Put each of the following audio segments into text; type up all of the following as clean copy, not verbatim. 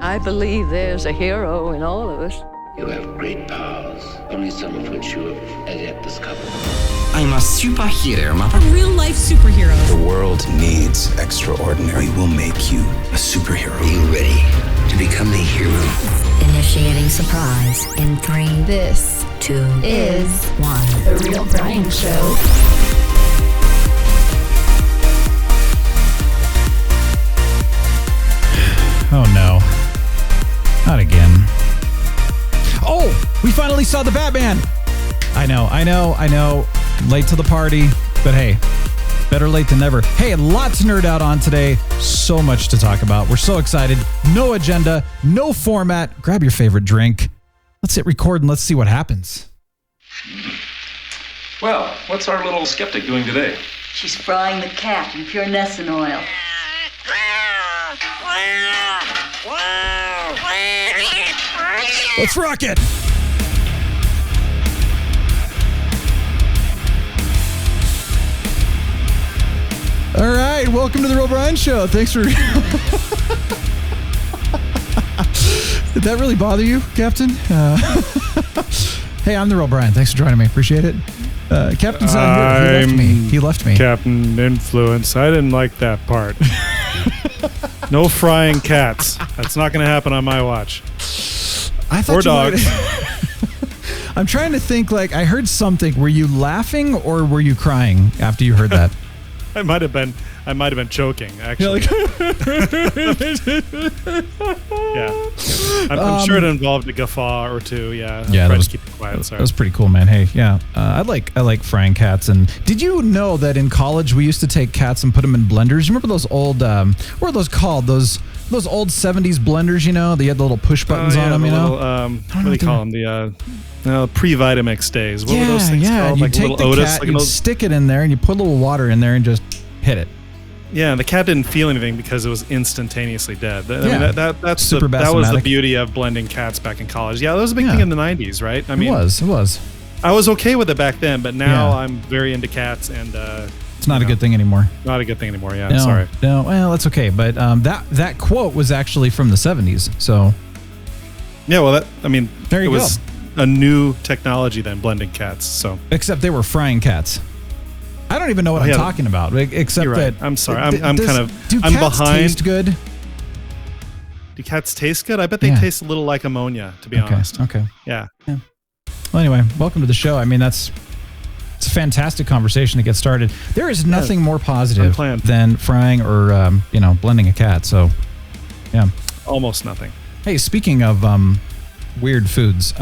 I believe there's a hero in all of us. You have great powers, only some of which you have as yet discovered. I'm a superhero, Mother. A real-life superhero. The world needs extraordinary. We will make you a superhero. Are you ready to become a hero? Initiating surprise in 3. This, 2, is 1. The Real Brian Show. Oh no. Not again. Oh, we finally saw the Batman. I know. Late to the party, but hey, better late than never. Hey, a lot to nerd out on today. So much to talk about. We're so excited. No agenda, no format. Grab your favorite drink. Let's hit record and let's see what happens. Well, what's our little skeptic doing today? She's frying the cat in pure Nessun oil. Let's rock it. All right, welcome to the Real Brian Show. Thanks for... Did that really bother you, Captain? Hey, I'm the Real Brian. Thanks for joining me. Appreciate it. Captain's not here. He left me. Captain Influence. I didn't like that part. No frying cats. That's not going to happen on my watch. I thought or dogs. I'm trying to think, like, I heard something. Were you laughing or were you crying after you heard that? I might have been choking, actually. Yeah. I'm sure it involved a guffaw or two. Yeah. Yeah, that was, to keep it quiet. Sorry. That was pretty cool, man. Hey, yeah. I like frying cats. And did you know that in college we used to take cats and put them in blenders? You remember those old what are those called? Those old 70s blenders, you know? They had the little push buttons on them, you know? What do they call them? The pre-Vitamix days. What were those things called? You like take little the Otis, cat, you stick it in there, and you put a little water in there and just hit it. Yeah, the cat didn't feel anything because it was instantaneously dead. I mean, that was the beauty of blending cats back in college. Yeah, that was a big thing in the 90s, right? I mean, it was. I was okay with it back then, but now I'm very into cats, and it's not a good thing anymore. Not a good thing anymore. Yeah, no, sorry. No, well, that's okay. But that quote was actually from the 70s. So yeah, well, there you go. Was a new technology then, blending cats. So except they were frying cats. I don't even know what I'm talking about. Except you're right. that I'm sorry. I'm behind. Do cats taste good? Do cats taste good? I bet they taste a little like ammonia, to be honest. Okay. Yeah. Well, anyway, welcome to the show. I mean, it's a fantastic conversation to get started. There is nothing more positive than frying or blending a cat. So, yeah. Almost nothing. Hey, speaking of weird foods,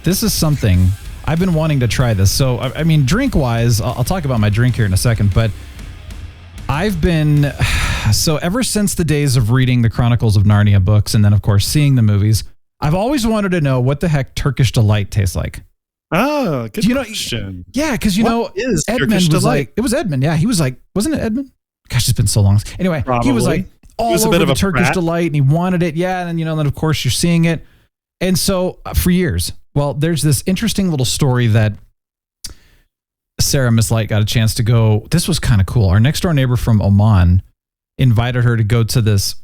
this is something I've been wanting to try this. So, I mean, drink-wise, I'll talk about my drink here in a second, but I've been... So ever since the days of reading the Chronicles of Narnia books and then, of course, seeing the movies, I've always wanted to know what the heck Turkish Delight tastes like. Oh, good question. Yeah, because, is Edmund Turkish was Delight? like... It was Edmund, yeah. He was like... Wasn't it Edmund? Gosh, it's been so long. Anyway, Probably. He was like all over the Turkish Delight, and he wanted it. Yeah, and then, of course, you're seeing it. And so, for years... Well, there's this interesting little story that Sarah Miss Light got a chance to go. This was kind of cool. Our next door neighbor from Oman invited her to go to this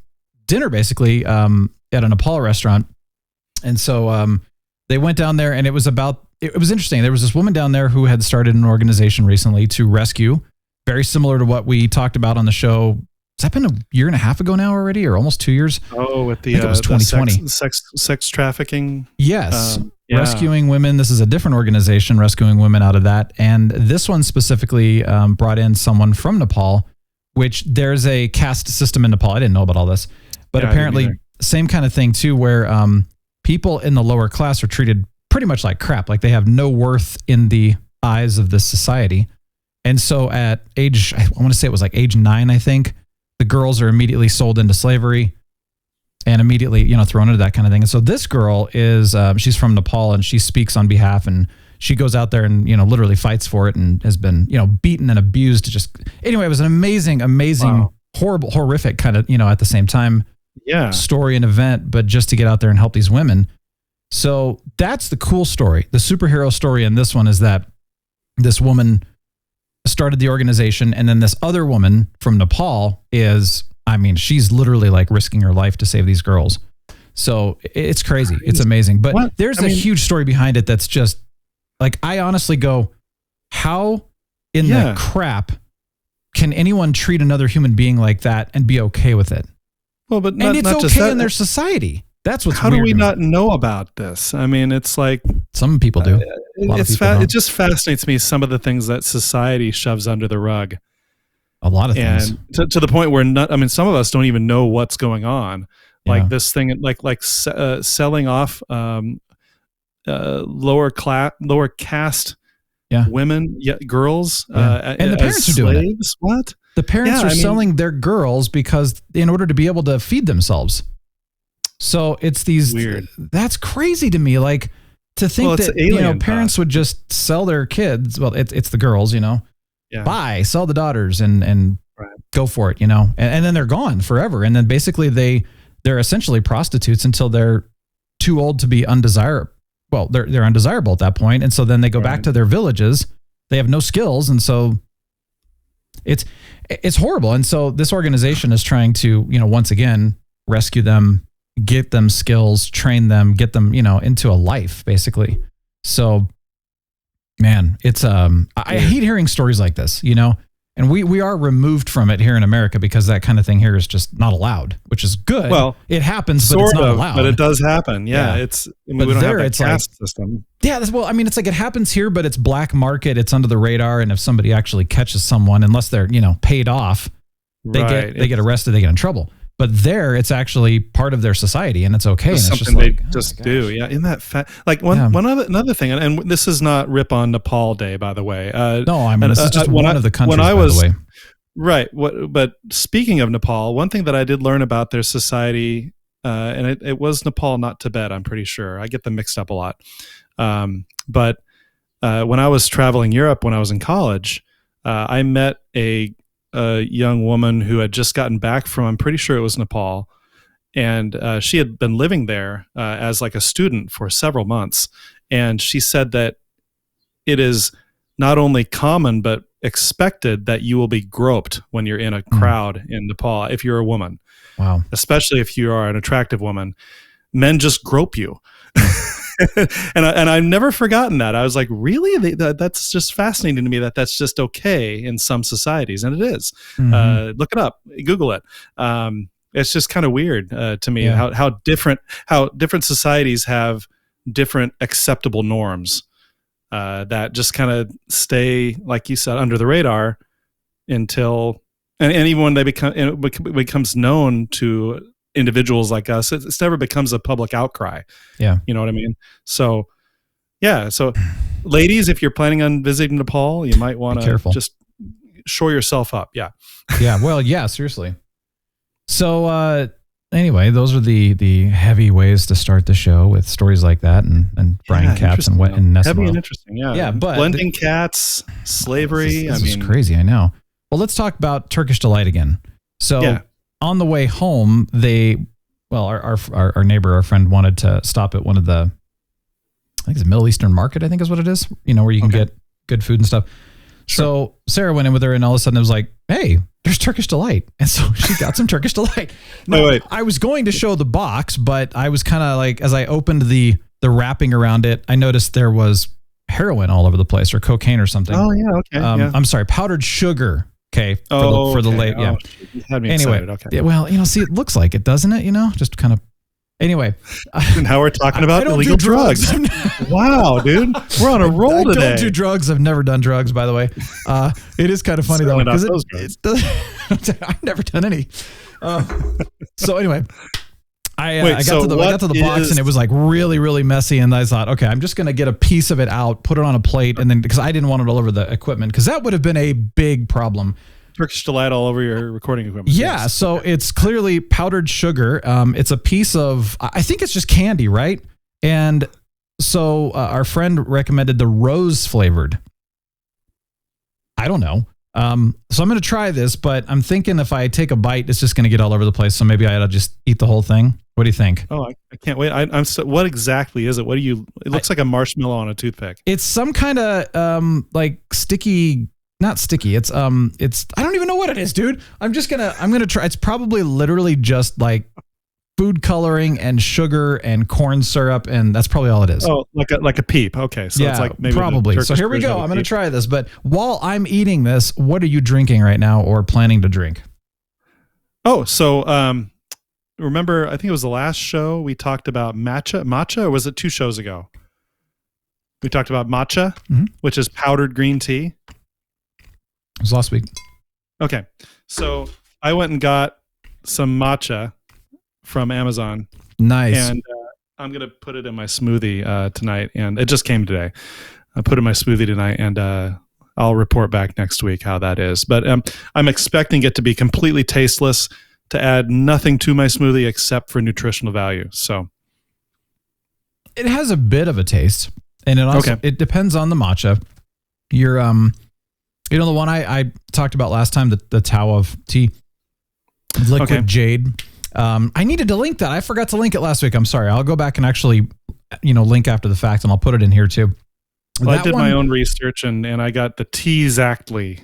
dinner, basically, at a Nepal restaurant. And so they went down there, and it was interesting. There was this woman down there who had started an organization recently to rescue, very similar to what we talked about on the show. Has that been a year and a half ago now already, or almost 2 years? Oh, with the I think it was 2020. Sex trafficking. Yes. Rescuing women. This is a different organization, rescuing women out of that. And this one specifically brought in someone from Nepal, which there's a caste system in Nepal. I didn't know about all this, but apparently same kind of thing too, where people in the lower class are treated pretty much like crap. Like they have no worth in the eyes of this society. And so at age, I want to say it was like age 9, I think, the girls are immediately sold into slavery and immediately, thrown into that kind of thing. And so this girl is, she's from Nepal and she speaks on behalf and she goes out there and, literally fights for it and has been, beaten and abused. Anyway, it was an amazing, horrible, horrific kind of, at the same time story and event, but just to get out there and help these women. So that's the cool story. The superhero story in this one is that this woman started the organization, and then this other woman from Nepal she's literally like risking her life to save these girls. So it's crazy. It's amazing. But there's a huge story behind it that's just like, I honestly go, how in the crap can anyone treat another human being like that and be okay with it? Well, but and it's not okay just that, in their society. That's what's how weird do we not know about this? I mean, it's like some people do. It just fascinates me, some of the things that society shoves under the rug. A lot of things, and to the point where some of us don't even know what's going on. Like this thing, like selling off lower caste women, girls, and the parents are doing it. What? The parents are selling their girls because in order to be able to feed themselves. So it's these weird. That's crazy to me. Like to think that parents would just sell their kids. Well, it's the girls, sell the daughters and go for it, and then they're gone forever. And then basically they're essentially prostitutes until they're too old to be undesirable. Well, they're undesirable at that point. And so then they go back to their villages. They have no skills. And so it's horrible. And so this organization is trying to, once again, rescue them, get them skills, train them, get them, into a life basically. So man, it's, I hate hearing stories like this, and we are removed from it here in America because that kind of thing here is just not allowed, which is good. Well, it happens, but it's not allowed. But it does happen. Yeah. We don't have that caste system. Yeah. It's like it happens here, but it's black market. It's under the radar. And if somebody actually catches someone, unless they're, paid off, they get arrested, they get in trouble. But there, it's actually part of their society, and it's okay. It's and something they just do. Yeah, in that another thing, and this is not rip on Nepal Day, by the way. No, I mean this is just one of the countries. By the way, right. But speaking of Nepal, one thing that I did learn about their society, and it was Nepal, not Tibet. I'm pretty sure. I get them mixed up a lot. But when I was traveling Europe when I was in college, I met a young woman who had just gotten back from, I'm pretty sure it was Nepal. And she had been living there as like a student for several months. And she said that it is not only common, but expected that you will be groped when you're in a crowd in Nepal, if you're a woman. Wow. Especially if you are an attractive woman. Men just grope you. and I've never forgotten that. I was like, really? That's just fascinating to me that's just okay in some societies. And it is. Look it up. Google it. It's just kind of weird to me how different societies have different acceptable norms that just kind of stay, like you said, under the radar until, and even when it becomes known to individuals like us, it never becomes a public outcry. Yeah. You know what I mean? So, yeah. So ladies, if you're planning on visiting Nepal, you might want to just shore yourself up. Yeah. Yeah. Well, yeah, seriously. So, anyway, those are the heavy ways to start the show with stories like that and Brian Katz and wet and heavy and interesting. Yeah. Yeah. But blending cats, slavery. This is crazy. I know. Well, let's talk about Turkish Delight again. So, on the way home, our neighbor, our friend, wanted to stop at one of the, I think it's a Middle Eastern market, I think is what it is, where you can get good food and stuff. Sure. So Sarah went in with her, and all of a sudden it was like, hey, there's Turkish Delight. And so she got some Turkish Delight. Now, I was going to show the box, but I was kind of like, as I opened the wrapping around it, I noticed there was heroin all over the place, or cocaine or something. Oh, yeah, okay. I'm sorry, powdered sugar. Okay. For the late. Yeah. You had me excited. Okay. Yeah, well, see, it looks like it, doesn't it? Just kind of. Anyway. And how we're talking about illegal drugs. Wow, dude. We're on a roll today. I don't do drugs. I've never done drugs, by the way. It is kind of funny, though. Because I've never done any. So anyway. I got to the box and it was like really, really messy. And I thought, okay, I'm just going to get a piece of it out, put it on a plate. And then, because I didn't want it all over the equipment, because that would have been a big problem. Turkish Delight all over your recording equipment. Yeah. Yes. So it's clearly powdered sugar. It's a piece of, I think it's just candy, right? And so our friend recommended the rose flavored. I don't know. So I'm going to try this, but I'm thinking if I take a bite, it's just going to get all over the place. So maybe I ought to just eat the whole thing. What do you think? Oh, I can't wait. What exactly is it? It looks like a marshmallow on a toothpick. It's some kind of, like sticky, not sticky. It's, I don't even know what it is, dude. I'm going to try. It's probably literally just like food coloring and sugar and corn syrup, and that's probably all it is. Oh, like a peep. Okay, so yeah, it's like maybe probably. So here we go. I'm going to try this. But while I'm eating this, what are you drinking right now or planning to drink? Oh, so remember, I think it was the last show we talked about matcha, or was it 2 shows ago? We talked about matcha, which is powdered green tea. It was last week. Okay, so I went and got some matcha from Amazon. Nice. And I'm going to put it in my smoothie tonight, and it just came today. I put it in my smoothie tonight, and I'll report back next week how that is. But I'm expecting it to be completely tasteless, to add nothing to my smoothie except for nutritional value. So it has a bit of a taste, and it also it depends on the matcha. You're you know, the one I talked about last time, the Tao of tea, liquid Jade. I needed to link that. I forgot to link it last week. I'm sorry. I'll go back and actually, link after the fact, and I'll put it in here too. Well, I did my own research, and I got the Tea Exactly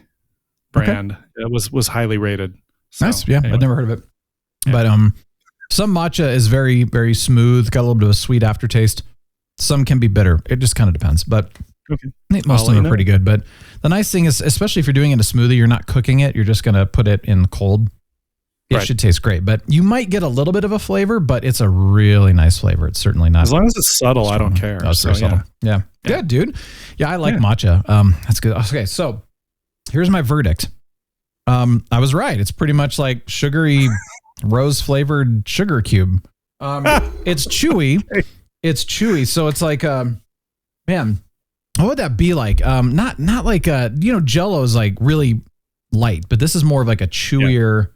brand. Okay. It was highly rated. So, nice. Yeah, anyway. I'd never heard of it. Yeah. But some matcha is very, very smooth, got a little bit of a sweet aftertaste. Some can be bitter. It just kind of depends. But most of them are pretty good. But the nice thing is, especially if you're doing it in a smoothie, you're not cooking it. You're just going to put it in cold. It should taste great. But you might get a little bit of a flavor, but it's a really nice flavor. It's certainly not. As long as it's subtle, I don't care. Oh, it's very subtle. Yeah. Good, dude. Yeah, I like matcha. That's good. Okay, so here's my verdict. I was right. It's pretty much like sugary, rose-flavored sugar cube. It's chewy. It's chewy. So it's like, man, what would that be like? Not like, Jell-O is like really light, but this is more of like a chewier. Yeah.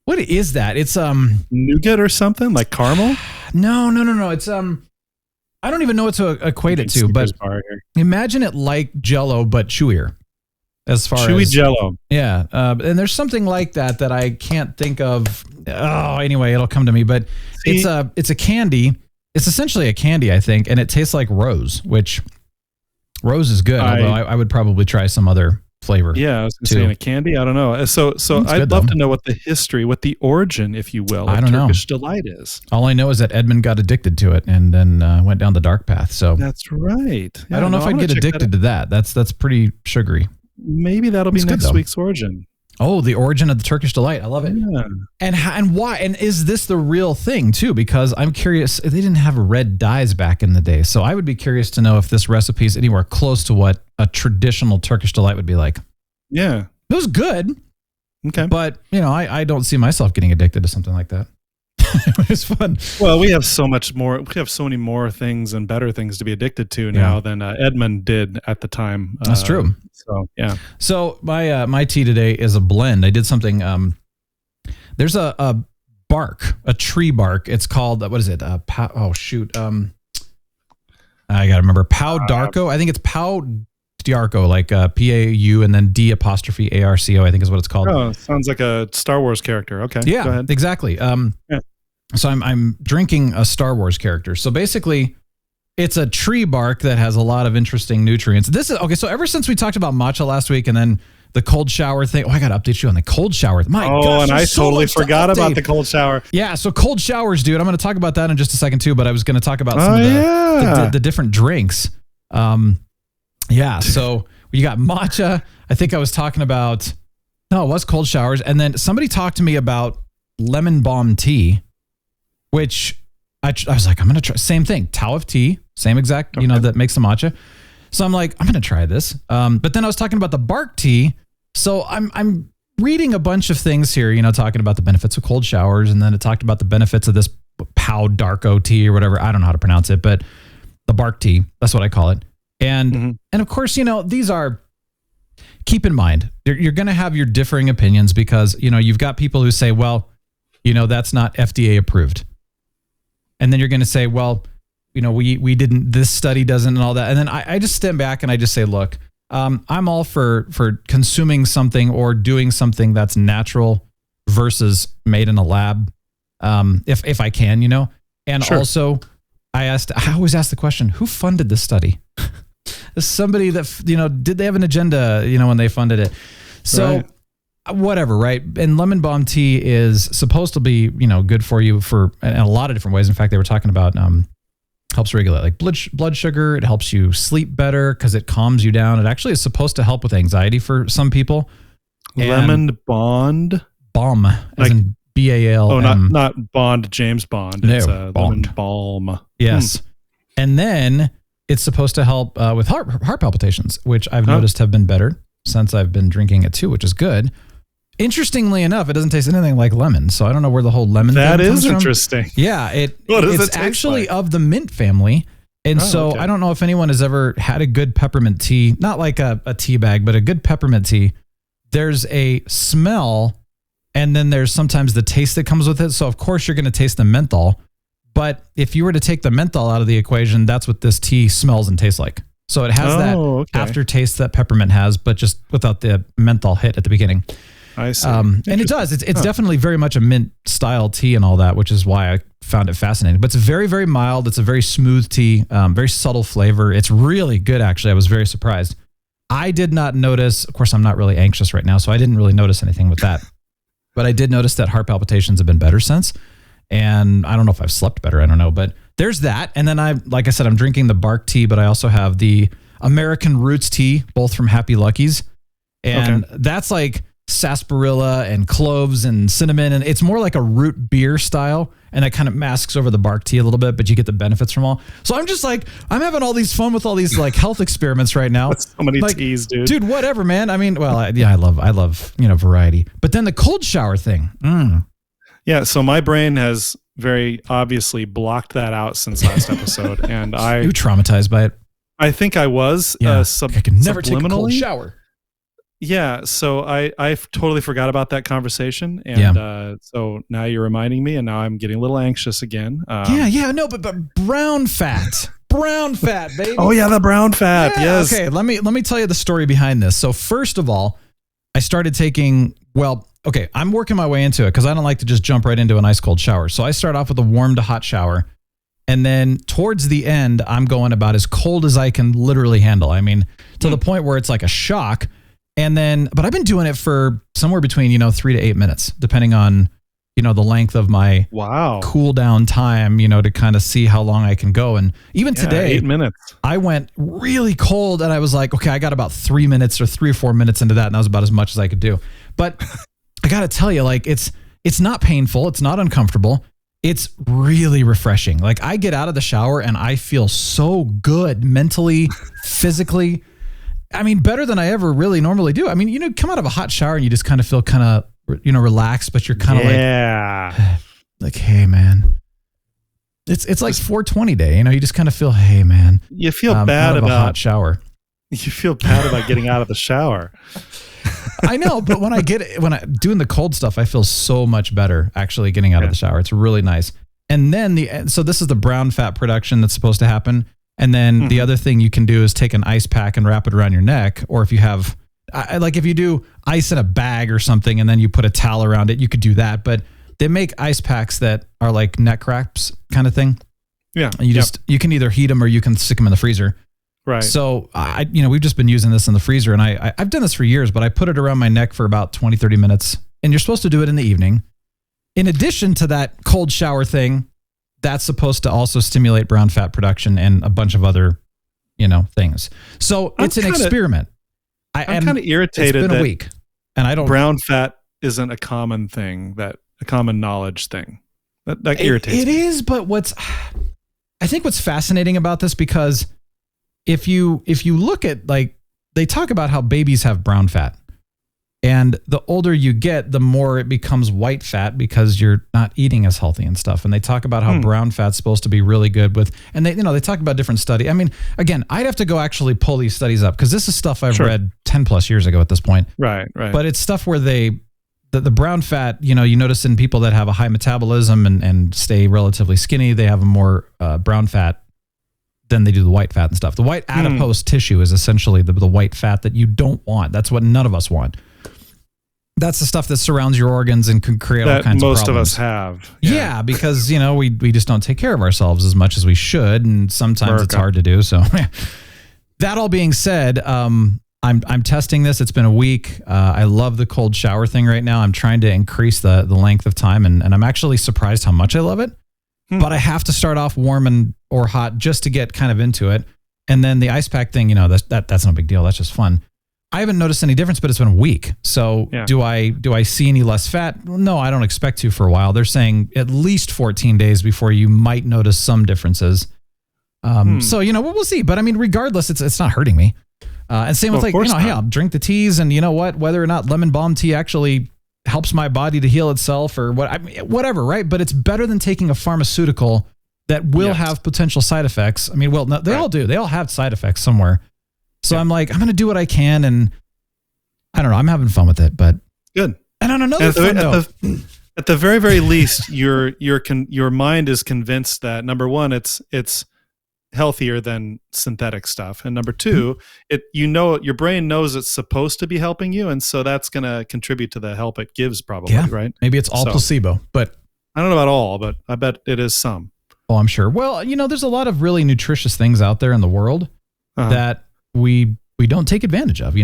What is that? It's nougat or something, like caramel? No. It's I don't even know what to equate it to, but imagine it like Jell-O but chewier. As far chewy as Jell-O. Yeah, and there's something like that I can't think of. Oh, anyway, it'll come to me. But it's a candy. It's essentially a candy, I think, and it tastes like rose, which rose is good. Although I would probably try some other flavor. Yeah, I was going to say in a candy. I don't know. So I'd love to know what the history, what the origin, if you will, of Turkish Delight is. All I know is that Edmund got addicted to it and then went down the dark path. So that's right. Yeah, I don't know if I'd get addicted to that. That's pretty sugary. Maybe that'll be next week's origin. Oh, the origin of the Turkish Delight. I love it. Yeah. And why? And is this the real thing too? Because I'm curious. They didn't have red dyes back in the day, so I would be curious to know if this recipe is anywhere close to what a traditional Turkish Delight would be like. Yeah, it was good. Okay, but I don't see myself getting addicted to something like that. It's fun. Well, we have so much more. We have so many more things and better things to be addicted to now than Edmund did at the time. That's true. So yeah. So my tea today is a blend. I did something. There's a bark, a tree bark. It's called what is it? I gotta remember. Pau d'Arco. I think it's Pau d'Arco, like PAU and then D''ARCO. I think is what it's called. Oh, sounds like a Star Wars character. Okay. Yeah, go ahead. Exactly. So I'm drinking a Star Wars character. So basically, it's a tree bark that has a lot of interesting nutrients. This is okay. So ever since we talked about matcha last week, and then the cold shower thing. Oh, I got to update you on the cold shower. My gosh, and I totally forgot about the cold shower. Yeah, so cold showers, dude. I'm going to talk about that in just a second too. But I was going to talk about some of the different drinks. Yeah. So you got matcha. I think I was talking about. No, it was cold showers, and then somebody talked to me about lemon balm tea. Which I was like, I'm going to try. Same thing. Tao of tea. Same exact, that makes the matcha. So I'm like, I'm going to try this. But then I was talking about the bark tea. So I'm reading a bunch of things here, talking about the benefits of cold showers. And then it talked about the benefits of this Pau d'Arco tea or whatever. I don't know how to pronounce it, but the bark tea, that's what I call it. And and of course, these are, keep in mind, you're going to have your differing opinions because, you've got people who say, well, that's not FDA approved. And then you're going to say, well, we didn't, this study doesn't and all that. And then I just stand back and I just say, look, I'm all for consuming something or doing something that's natural versus made in a lab. If I can, and sure. Also I always ask the question, who funded this study? Somebody that, did they have an agenda, when they funded it? So, right. whatever, right? And lemon balm tea is supposed to be, good for you in a lot of different ways. In fact, they were talking about helps regulate like blood sugar. It helps you sleep better because it calms you down. It actually is supposed to help with anxiety for some people. Lemon balm, as in BALM. Oh, not Bond, James Bond. No, it's Bond. lemon balm. Yes. And then it's supposed to help with heart palpitations, which I've noticed have been better since I've been drinking it too, which is good. Interestingly enough, it doesn't taste anything like lemon, so I don't know where the whole lemon thing comes from. Interesting. Yeah, it's actually like? Of the mint family. And so I don't know if anyone has ever had a good peppermint tea, not like a tea bag, but a good peppermint tea. There's a smell, and then there's sometimes the taste that comes with it. So of course you're going to taste the menthol. But if you were to take the menthol out of the equation, that's what this tea smells and tastes like. So it has that aftertaste that peppermint has, but just without the menthol hit at the beginning. I see. And it does. It's definitely very much a mint style tea and all that, which is why I found it fascinating. But it's very, very mild. It's a very smooth tea, very subtle flavor. It's really good, actually. I was very surprised. I did not notice, of course, I'm not really anxious right now, so I didn't really notice anything with that. But I did notice that heart palpitations have been better since. And I don't know if I've slept better. I don't know. But there's that. And then like I said, I'm drinking the bark tea, but I also have the American Roots tea, both from Happy Lucky's. And that's like sarsaparilla and cloves and cinnamon, and it's more like a root beer style, and that kind of masks over the bark tea a little bit, but you get the benefits from all. So I'm just like, I'm having all these fun with all these like health experiments right now. So many teas, dude. Whatever, man. I mean, well, I love variety. But then the cold shower thing. Yeah, so my brain has very obviously blocked that out since last episode, and you traumatized by it. I think I was. I can never take a cold shower. Yeah, so I totally forgot about that conversation, and so now you're reminding me, and now I'm getting a little anxious again. But brown fat, baby. Oh yeah, the brown fat. Yeah, yes. Okay, let me tell you the story behind this. So first of all, I started taking. I'm working my way into it because I don't like to just jump right into an ice cold shower. So I start off with a warm to hot shower, and then towards the end, I'm going about as cold as I can literally handle. I mean, to the point where it's like a shock. And then, but I've been doing it for somewhere between, 3 to 8 minutes, depending on, the length of my cool down time, to kind of see how long I can go. And even today, 8 minutes, I went really cold and I was like, okay, I got about 3 minutes or 3 or 4 minutes into that. And that was about as much as I could do. But I got to tell you, like, it's not painful. It's not uncomfortable. It's really refreshing. Like I get out of the shower and I feel so good mentally, physically. I mean, better than I ever really normally do. I mean, come out of a hot shower and you just kind of feel kind of, relaxed, but you're kind of like, hey, man, it's like 420 day. You just kind of feel, hey, man, you feel bad about a hot shower. You feel bad about getting out of the shower. I know, but when I doing the cold stuff, I feel so much better actually getting out of the shower. It's really nice. And then so this is the brown fat production that's supposed to happen. And then the other thing you can do is take an ice pack and wrap it around your neck. Or if you have, like if you do ice in a bag or something and then you put a towel around it, you could do that. But they make ice packs that are like neck wraps kind of thing. Yeah. And you can either heat them or you can stick them in the freezer. Right. So we've just been using this in the freezer, and I've done this for years, but I put it around my neck for about 20, 30 minutes, and you're supposed to do it in the evening. In addition to that cold shower thing, that's supposed to also stimulate brown fat production and a bunch of other, things. So it's an experiment. I'm kind of irritated. It's been a week, and I don't. Brown fat isn't a common thing, a common knowledge thing. That irritates me. It is, but I think what's fascinating about this, because if you look at, like, they talk about how babies have brown fat, and the older you get, the more it becomes white fat because you're not eating as healthy and stuff. And they talk about how brown fat's supposed to be really good with, and they talk about different studies. I mean, again, I'd have to go actually pull these studies up because this is stuff I've read 10 plus years ago at this point. Right. But it's stuff where the brown fat, you notice in people that have a high metabolism and stay relatively skinny, they have a more brown fat than they do the white fat and stuff. The white adipose tissue is essentially the white fat that you don't want. That's what none of us want. That's the stuff that surrounds your organs and can create all kinds of problems. Most of us have. Yeah, because, we just don't take care of ourselves as much as we should. And sometimes it's hard to do. So that all being said, I'm testing this. It's been a week. I love the cold shower thing right now. I'm trying to increase the length of time, and I'm actually surprised how much I love it. But I have to start off warm or hot just to get kind of into it. And then the ice pack thing, that's no big deal. That's just fun. I haven't noticed any difference, but it's been a week. So do I see any less fat? No, I don't expect to for a while. They're saying at least 14 days before you might notice some differences. So, we'll see. But I mean, regardless, it's not hurting me. And same with hey, I'll drink the teas, and you know what, whether or not lemon balm tea actually helps my body to heal itself or whatever, right? But it's better than taking a pharmaceutical that will have potential side effects. I mean, well, no, they all do. They all have side effects somewhere. So I'm like, I'm going to do what I can, and I don't know. I'm having fun with it, but good. And on another fun note, at the very, very least, your mind is convinced that number one, it's healthier than synthetic stuff, and number two, your brain knows it's supposed to be helping you, and so that's going to contribute to the help it gives, probably, right? Maybe it's all placebo, but I don't know about all, but I bet it is some. Oh, I'm sure. Well, there's a lot of really nutritious things out there in the world that we don't take advantage of,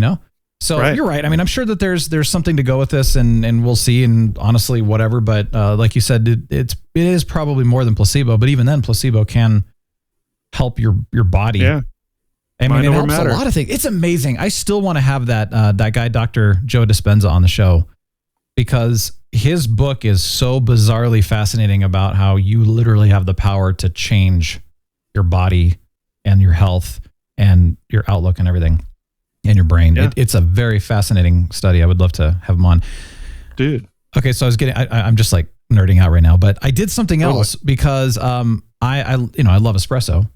So You're right. I mean, I'm sure that there's something to go with this, and we'll see. And honestly, whatever. But like you said, it is probably more than placebo. But even then, placebo can help your body. Yeah. I mean, it helps a lot of things. It's amazing. I still want to have that guy, Dr. Joe Dispenza, on the show, because his book is so bizarrely fascinating about how you literally have the power to change your body and your health and your outlook and everything in your brain. Yeah. It's a very fascinating study. I would love to have him on. Dude. Okay. So I'm just like nerding out right now, but I did something else because I love espresso.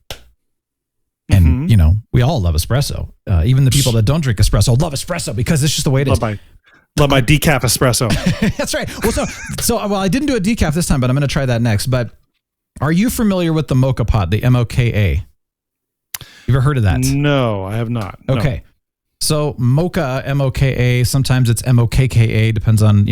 And, we all love espresso. Even the people that don't drink espresso love espresso because it's just the way it is. Love my decaf espresso. That's right. Well, I didn't do a decaf this time, but I'm going to try that next. But are you familiar with the Moka Pot, the Moka? You ever heard of that? No, I have not. No. Okay. So Moka, Moka, sometimes it's Mokka, depends on,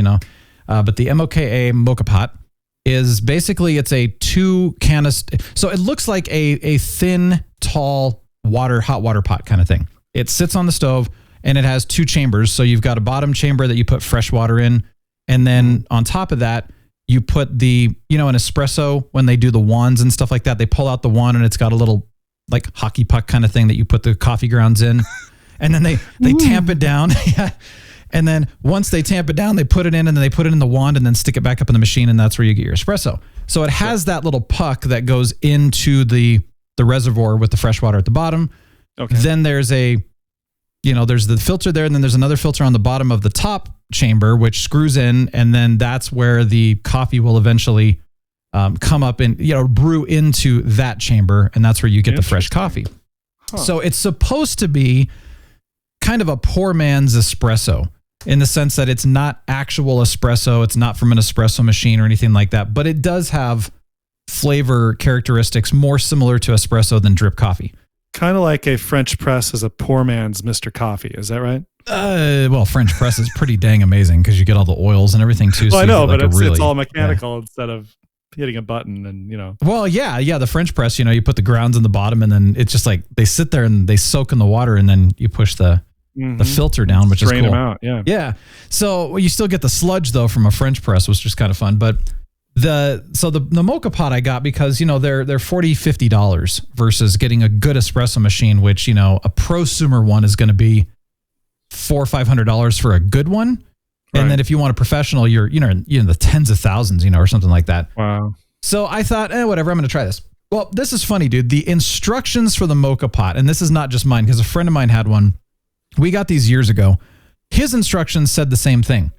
but the Moka Pot is basically, it's a 2 canister. So it looks like a thin, tall hot water pot kind of thing. It sits on the stove and it has 2 chambers. So you've got a bottom chamber that you put fresh water in. And then on top of that, you put an espresso, when they do the wands and stuff like that, they pull out the wand and it's got a little like hockey puck kind of thing that you put the coffee grounds in. And then they tamp it down. Yeah. And then once they tamp it down, they put it in and then they put it in the wand and then stick it back up in the machine. And that's where you get your espresso. So it has that little puck that goes into the reservoir with the fresh water at the bottom. Okay. Then there's there's the filter there. And then there's another filter on the bottom of the top chamber, which screws in. And then that's where the coffee will eventually come up and, brew into that chamber. And that's where you get the fresh coffee. Huh. So it's supposed to be kind of a poor man's espresso in the sense that it's not actual espresso. It's not from an espresso machine or anything like that, but it does have flavor characteristics more similar to espresso than drip coffee. Kind of like a French press is a poor man's Mr. Coffee. Is that right? Well, French press is pretty dang amazing because you get all the oils and everything too. Well, so I know, but it's all mechanical instead of hitting a button and, Well, yeah. The French press, you put the grounds in the bottom and then it's just like they sit there and they soak in the water and then you push the filter down, which Strain is cool. Them out, yeah. Yeah. So you still get the sludge though from a French press, which is kind of fun. But the Moka Pot I got because, they're $40, $50 versus getting a good espresso machine, which, a prosumer one is going to be $400 or $500 for a good one. Right. And then if you want a professional, you're in the tens of thousands, or something like that. Wow. So I thought, whatever, I'm going to try this. Well, this is funny, dude. The instructions for the Moka Pot, and this is not just mine because a friend of mine had one. We got these years ago. His instructions said the same thing.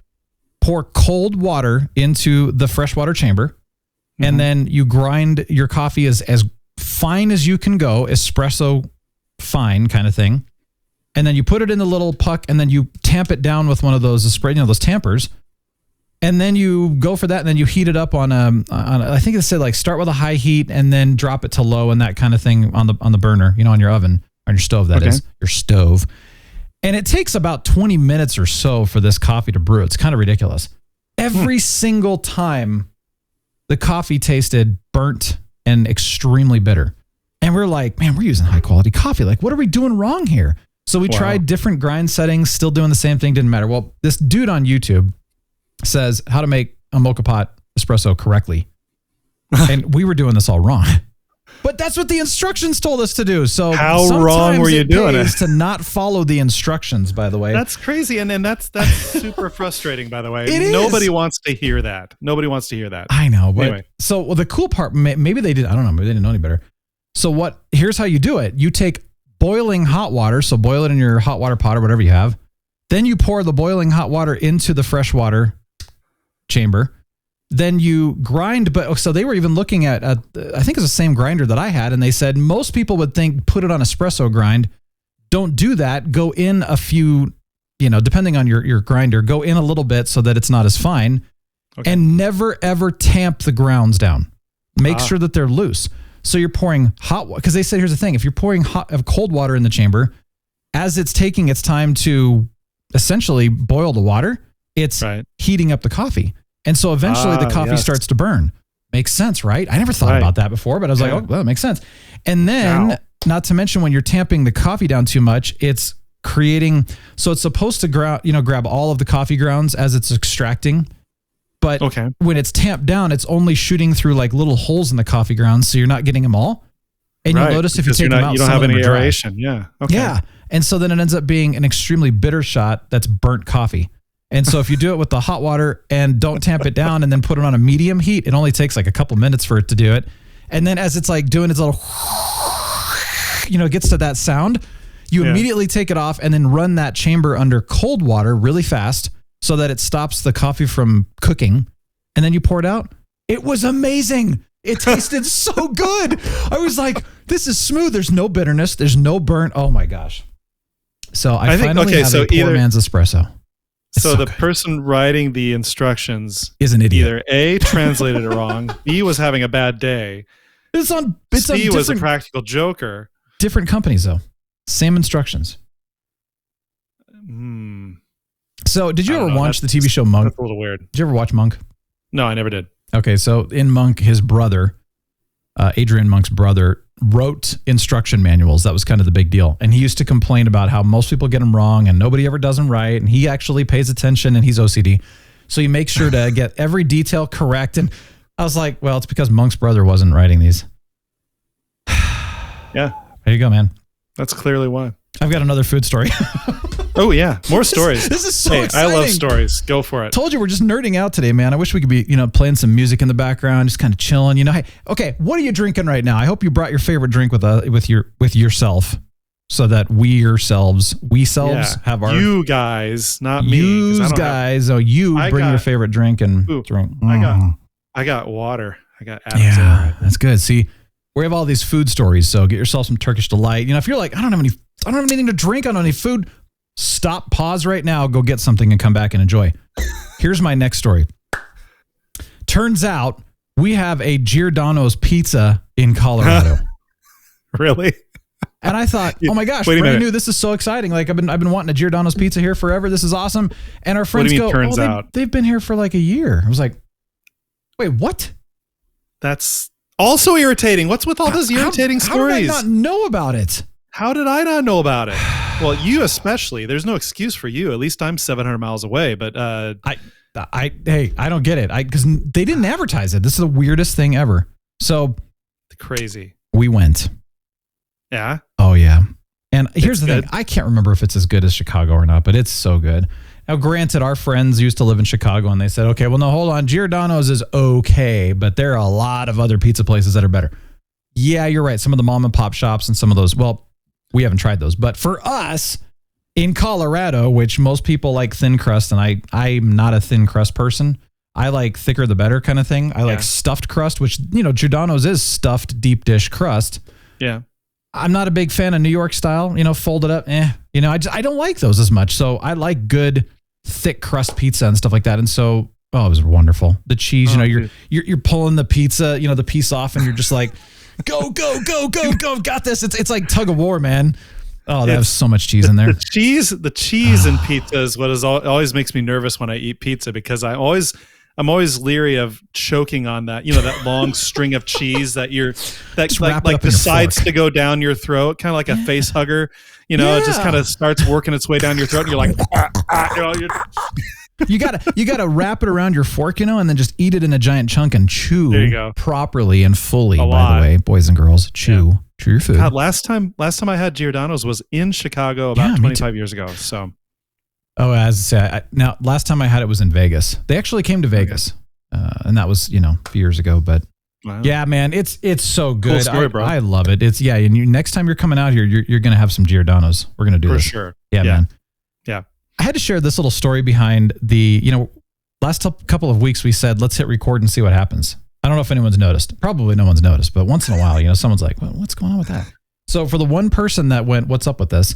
Pour cold water into the freshwater chamber, and then you grind your coffee as fine as you can go, espresso fine kind of thing. And then you put it in the little puck, and then you tamp it down with one of those those tampers. And then you go for that, and then you heat it up on I think it said like start with a high heat and then drop it to low and that kind of thing on the burner, on your oven, on your stove, that is, your stove. And it takes about 20 minutes or so for this coffee to brew. It's kind of ridiculous. Every single time the coffee tasted burnt and extremely bitter. And we're like, man, we're using high quality coffee. Like, what are we doing wrong here? So we tried different grind settings, still doing the same thing, didn't matter. Well, this dude on YouTube says how to make a mocha pot espresso correctly. And we were doing this all wrong. But that's what the instructions told us to do. So how wrong were you doing it? To not follow the instructions, by the way. That's crazy. And then that's super frustrating, by the way. Nobody wants to hear that. Nobody wants to hear that. I know. But anyway. So the cool part, maybe they did. I don't know. Maybe they didn't know any better. So here's how you do it. You take boiling hot water. So boil it in your hot water pot or whatever you have. Then you pour the boiling hot water into the fresh water chamber. Then you grind, so they were even looking at, I think it's the same grinder that I had, and they said most people would think put it on espresso grind. Don't do that. Go in a few, depending on your grinder, go in a little bit so that it's not as fine, and never ever tamp the grounds down. Make sure that they're loose. So you're pouring hot water, because they said here's the thing: if you're pouring cold water in the chamber, as it's taking its time to essentially boil the water, it's heating up the coffee. And so eventually the coffee starts to burn. Makes sense, right? I never thought about that before, but I was like, oh, well, that makes sense. And then, not to mention when you're tamping the coffee down too much, it's creating, so it's supposed to grab all of the coffee grounds as it's extracting. But when it's tamped down, it's only shooting through like little holes in the coffee grounds, so you're not getting them all. And you'll notice if you take them out, you don't have any aeration. Yeah. Okay. Yeah. And so then it ends up being an extremely bitter shot that's burnt coffee. And so if you do it with the hot water and don't tamp it down and then put it on a medium heat, it only takes like a couple minutes for it to do it. And then as it's like doing its little, it gets to that sound, you immediately take it off and then run that chamber under cold water really fast so that it stops the coffee from cooking. And then you pour it out. It was amazing. It tasted so good. I was like, this is smooth. There's no bitterness. There's no burnt. Oh my gosh. So I finally have a poor man's espresso. So the person writing the instructions is an idiot. Either A, translated it wrong, B, was having a bad day, C, was a practical joker. Different companies, though. Same instructions. So did you ever watch the TV show Monk? That's a little weird. Did you ever watch Monk? No, I never did. Okay, so in Monk, his brother, Adrian Monk's brother, wrote instruction manuals. That was kind of the big deal. And he used to complain about how most people get them wrong and nobody ever does them right. And he actually pays attention and he's OCD. So he makes sure to get every detail correct. And I was like, well, it's because Monk's brother wasn't writing these. Yeah. There you go, man. That's clearly why. I've got another food story. Oh, yeah. More stories. This is so exciting. I love stories. Go for it. Told you we're just nerding out today, man. I wish we could be, playing some music in the background, just kind of chilling. Hey, okay, what are you drinking right now? I hope you brought your favorite drink with yourself, so that we have our. You guys, not me. You guys. Bring your favorite drink and drink. I got water. I got Adam's ale right. That's good. See, we have all these food stories, so get yourself some Turkish Delight. If you're like, I don't have anything to drink, I don't have any food. Stop, pause right now, go get something and come back and enjoy. Here's my next story. Turns out we have a Giordano's pizza in Colorado. Really? And I thought, oh my gosh, brand new. This is so exciting. Like I've been wanting a Giordano's pizza here forever. This is awesome. And our friends they've been here for like a year. I was like, wait, what? That's also irritating. What's with all those irritating stories? How did I not know about it? How did I not know about it? Well, you especially. There's no excuse for you. At least I'm 700 miles away. But I don't get it. Because they didn't advertise it. This is the weirdest thing ever. So crazy. We went. Yeah. Oh yeah. And here's the thing. I can't remember if it's as good as Chicago or not, but it's so good. Now, granted, our friends used to live in Chicago, and they said, okay, well, no, hold on. Giordano's is okay, but there are a lot of other pizza places that are better. Yeah, you're right. Some of the mom and pop shops and some of those. Well, we haven't tried those, but for us in Colorado, which most people like thin crust, and I'm not a thin crust person. I like thicker the better kind of thing. I like stuffed crust, which, Giordano's is stuffed deep dish crust. Yeah. I'm not a big fan of New York style, folded up. I don't like those as much. So I like good thick crust pizza and stuff like that. And so, it was wonderful. The cheese, you're pulling the pizza, the piece off, and you're just like, go, got this. It's like tug of war, man. Oh, there's so much cheese in there. The cheese in pizza is what always makes me nervous when I eat pizza, because I I'm always leery of choking on that, that long string of cheese that like decides to go down your throat, kind of like a face hugger. It just kind of starts working its way down your throat, and you're like, you gotta wrap it around your fork, and then just eat it in a giant chunk and chew there you go. Properly and fully. By the way, boys and girls, chew your food. God, last time I had Giordano's was in Chicago about 25 years ago. So. Oh, as I say, now last time I had it was in Vegas. They actually came to Vegas, and that was a few years ago. But yeah, man, it's so good. Cool story, bro. I love it. It's and next time you're coming out here, you're gonna have some Giordano's. We're gonna do this for sure. Yeah, man. Yeah. I had to share this little story behind the last couple of weeks we said let's hit record and see what happens. I don't know if anyone's noticed. Probably no one's noticed, but once in a while, someone's like, what's going on with that? So for the one person that went, what's up with this?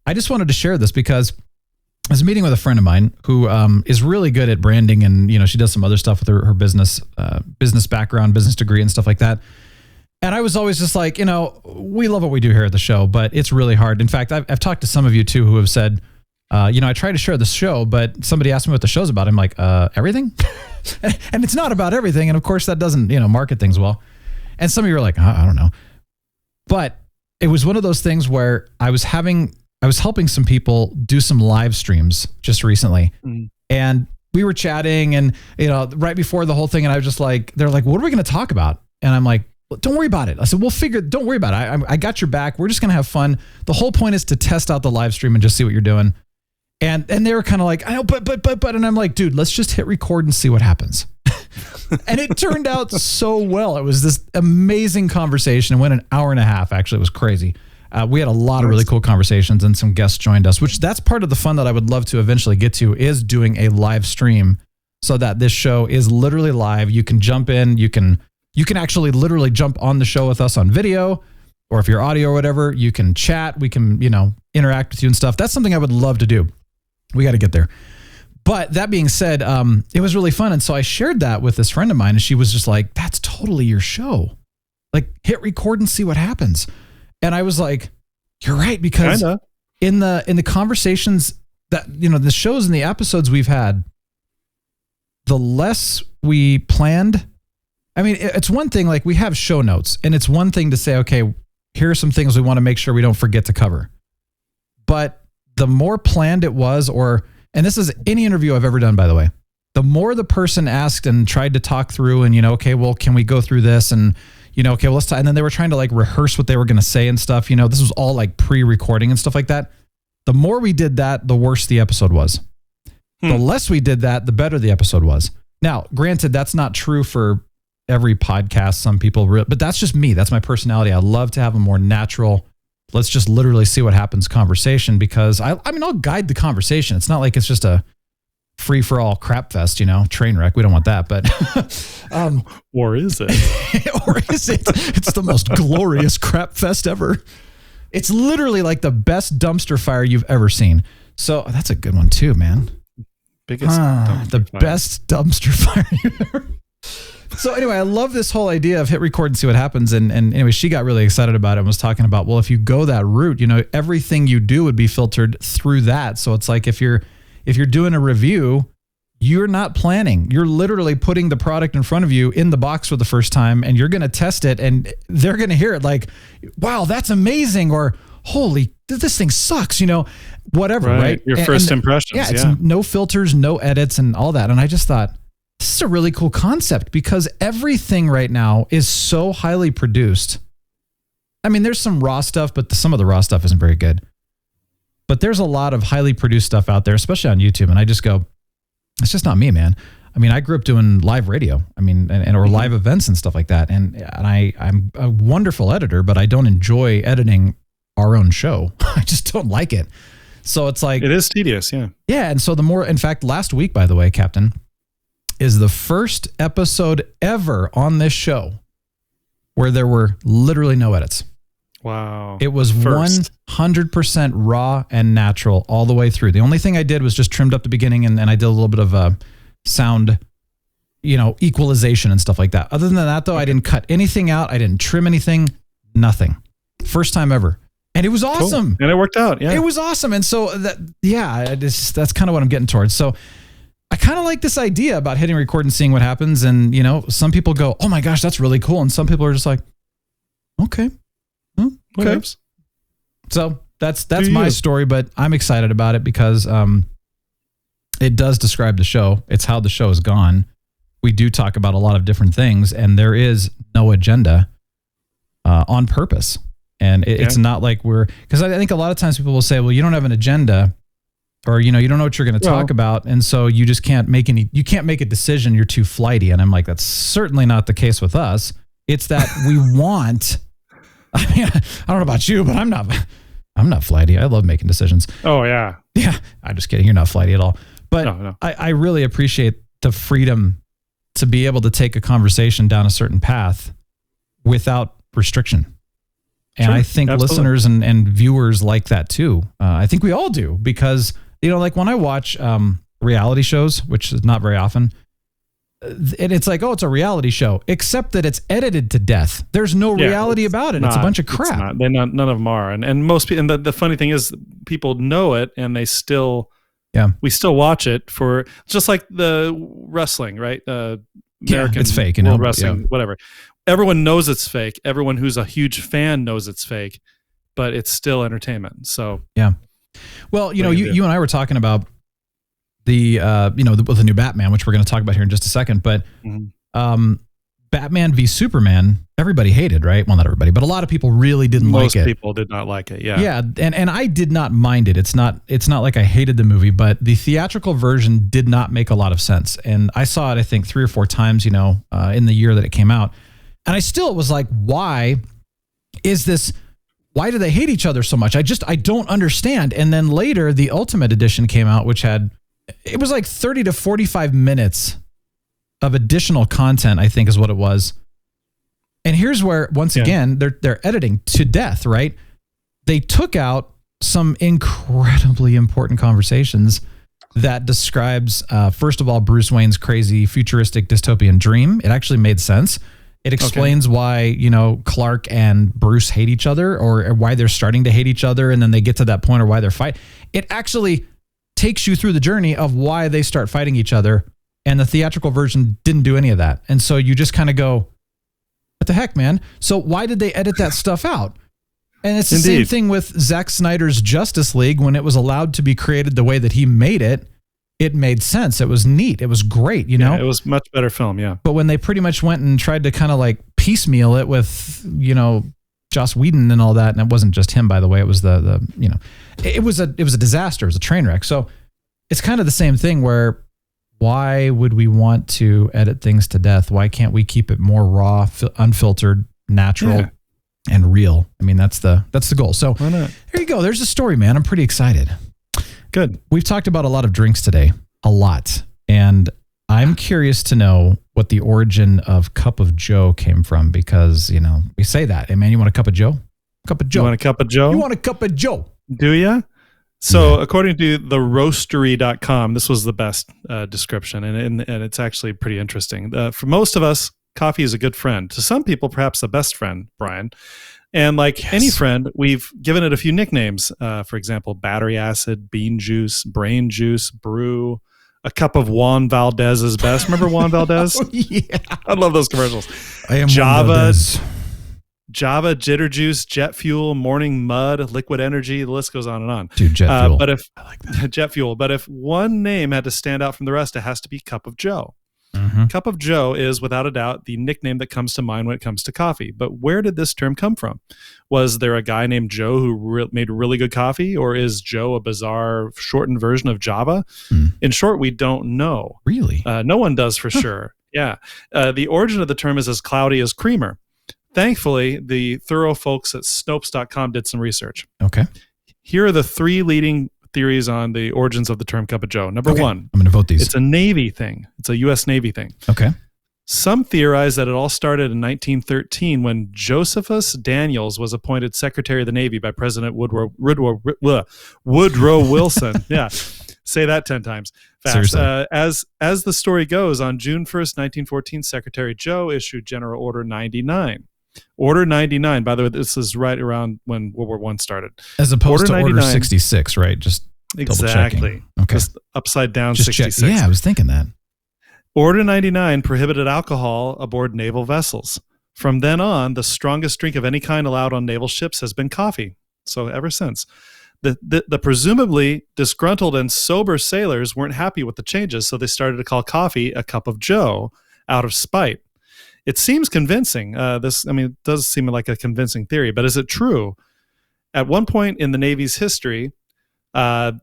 I just wanted to share this because I was meeting with a friend of mine who is really good at branding, and she does some other stuff with her business background, business degree, and stuff like that. And I was always just like, we love what we do here at the show, but it's really hard. In fact, I've talked to some of you too who have said, I try to share the show, but somebody asked me what the show's about. I'm like, everything, and it's not about everything. And of course, that doesn't market things well. And some of you are like, I don't know, but it was one of those things where I was helping some people do some live streams just recently. And we were chatting and, right before the whole thing. And I was just like, they're like, what are we going to talk about? And I'm like, well, don't worry about it. I said, don't worry about it. I got your back. We're just going to have fun. The whole point is to test out the live stream and just see what you're doing. And they were kind of like, I know, but, and I'm like, dude, let's just hit record and see what happens. And it turned out so well. It was this amazing conversation. It went an hour and a half. Actually, it was crazy. We had a lot of really cool conversations and some guests joined us, which that's part of the fun that I would love to eventually get to is doing a live stream so that this show is literally live. You can jump in, you can actually literally jump on the show with us on video, or if you're audio or whatever, you can chat, we can, interact with you and stuff. That's something I would love to do. We got to get there. But that being said, it was really fun. And so I shared that with this friend of mine and she was just like, that's totally your show. Like hit record and see what happens. And I was like, you're right, because in the conversations that, the shows and the episodes we've had, the less we planned, I mean, it's one thing, like we have show notes and it's one thing to say, okay, here are some things we want to make sure we don't forget to cover. But the more planned it was, and this is any interview I've ever done, by the way, the more the person asked and tried to talk through and, okay, well, can we go through this? And, okay, well, let's talk. And then they were trying to like rehearse what they were going to say and stuff. This was all like pre-recording and stuff like that. The more we did that, the worse the episode was. The less we did that, the better the episode was. Now, granted, that's not true for every podcast. Some people, but that's just me. That's my personality. I love to have a more natural, let's just literally see what happens conversation, because I'll guide the conversation. It's not like it's just a free for all crap fest, train wreck. We don't want that, but or is it? Or is it? It's the most glorious crap fest ever. It's literally like the best dumpster fire you've ever seen. So that's a good one too, man. Biggest best dumpster fire you've ever. So anyway, I love this whole idea of hit record and see what happens. And anyway, she got really excited about it and was talking about, well, if you go that route, everything you do would be filtered through that. So it's like if you're doing a review, you're not planning. You're literally putting the product in front of you in the box for the first time, and you're going to test it, and they're going to hear it like, wow, that's amazing, or holy, this thing sucks, whatever, right? Your first impressions. Yeah, it's no filters, no edits, and all that. And I just thought, this is a really cool concept, because everything right now is so highly produced. I mean, there's some raw stuff, but some of the raw stuff isn't very good. But there's a lot of highly produced stuff out there, especially on YouTube. And I just go, it's just not me, man. I mean, I grew up doing live radio, or live events and stuff like that. And I'm a wonderful editor, but I don't enjoy editing our own show. I just don't like it. So it's like, it is tedious. Yeah. Yeah. And so in fact, last week, by the way, Captain, is the first episode ever on this show where there were literally no edits. Wow. It was 100% raw and natural all the way through. The only thing I did was just trimmed up the beginning, and I did a little bit of sound, equalization and stuff like that. Other than that, though, I didn't cut anything out. I didn't trim anything, nothing. First time ever. And it was awesome. Cool. And it worked out. Yeah. It was awesome. And so that's kind of what I'm getting towards. So I kind of like this idea about hitting record and seeing what happens. And, you know, some people go, oh my gosh, that's really cool. And some people are just like, okay. Okay. So that's my story, but I'm excited about it because it does describe the show. It's how the show has gone. We do talk about a lot of different things, and there is no agenda on purpose. And it's not like because I think a lot of times people will say, well, you don't have an agenda, or, you know, you don't know what you're going to talk about. And so you just can't make a decision. You're too flighty. And I'm like, that's certainly not the case with us. It's that we want, I mean, I don't know about you, but I'm not flighty. I love making decisions. Oh yeah. Yeah. I'm just kidding. You're not flighty at all. But no. I really appreciate the freedom to be able to take a conversation down a certain path without restriction. And I think listeners and viewers like that too. I think we all do, because, you know, like when I watch reality shows, which is not very often, and it's like, oh, it's a reality show, except that it's edited to death. There's no reality about it. It's a bunch of crap. None of them are. And most people, and the funny thing is, people know it and they still, we still watch it for, just like the wrestling, right? American it's fake, you know, wrestling, whatever. Everyone knows it's fake. Everyone who's a huge fan knows it's fake, but it's still entertainment. So yeah. Well, you know, you and I were talking about the with the new Batman, which we're going to talk about here in just a second. But Batman v Superman, everybody hated, right? Well, not everybody, but a lot of people really didn't like it. Most people did not like it. Yeah. Yeah, and I did not mind it. It's not like I hated the movie, but the theatrical version did not make a lot of sense. And I saw it, I think, 3 or 4 times, you know, in the year that it came out. And I still was like, why do they hate each other so much? I don't understand. And then later, the Ultimate Edition came out, which it was like 30 to 45 minutes of additional content, I think is what it was. And here's where, once again, they're editing to death, right? They took out some incredibly important conversations that describes, first of all, Bruce Wayne's crazy futuristic dystopian dream. It actually made sense. It explains why, you know, Clark and Bruce hate each other, or why they're starting to hate each other. And then they get to that point, or why they're fighting. It actually takes you through the journey of why they start fighting each other. And the theatrical version didn't do any of that. And so you just kind of go, what the heck, man? So why did they edit that stuff out? And it's the same thing with Zack Snyder's Justice League. When it was allowed to be created the way that he made it, it made sense. It was neat. It was great, you know? It was much better film, yeah. But when they pretty much went and tried to kind of like piecemeal it with, you know, Joss Whedon and all that, and it wasn't just him, by the way, it was the you know, it was a disaster. It was a train wreck. So it's kind of the same thing where, why would we want to edit things to death? Why can't we keep it more raw, unfiltered, natural, and real? I mean, that's the goal. So there you go. There's a story, man. I'm pretty excited. Good. We've talked about a lot of drinks today, a lot. And I'm curious to know what the origin of Cup of Joe came from, because, you know, we say that. Hey, man, you want a cup of Joe? Cup of Joe. You want a cup of Joe? You want a cup of Joe? Do you? So according to theroastery.com, this was the best description, and it's actually pretty interesting. For most of us, coffee is a good friend. To some people, perhaps a best friend, Brian. And like any friend, we've given it a few nicknames. For example, battery acid, bean juice, brain juice, brew, a cup of Juan Valdez is best. Remember Juan Valdez? Yeah. I love those commercials. I am Java, Jitter Juice, Jet Fuel, Morning Mud, Liquid Energy. The list goes on and on. Dude, Jet Fuel. But if I like that. Jet Fuel. But if one name had to stand out from the rest, it has to be Cup of Joe. Mm-hmm. Cup of Joe is, without a doubt, the nickname that comes to mind when it comes to coffee. But where did this term come from? Was there a guy named Joe who made really good coffee? Or is Joe a bizarre shortened version of Java? In short, we don't know. Really? No one does for sure. Yeah. The origin of the term is as cloudy as creamer. Thankfully, the thorough folks at Snopes.com did some research. Okay. Here are the 3 leading theories on the origins of the term Cup of Joe. Number 1. I'm going to vote these. It's a Navy thing. It's a U.S. Navy thing. Okay. Some theorize that it all started in 1913 when Josephus Daniels was appointed Secretary of the Navy by President Woodrow Wilson. Yeah. Say that 10 times fast. As the story goes, on June 1st, 1914, Secretary Joe issued General Order 99. Order 99, by the way, this is right around when World War I started. As opposed to Order 66, right? Just exactly. Okay. Just upside down Just 66. check. Yeah, I was thinking that. Order 99 prohibited alcohol aboard naval vessels. From then on, the strongest drink of any kind allowed on naval ships has been coffee. So ever since. The presumably disgruntled and sober sailors weren't happy with the changes, so they started to call coffee a cup of joe out of spite. It seems convincing. It does seem like a convincing theory, but is it true? At one point in the Navy's history,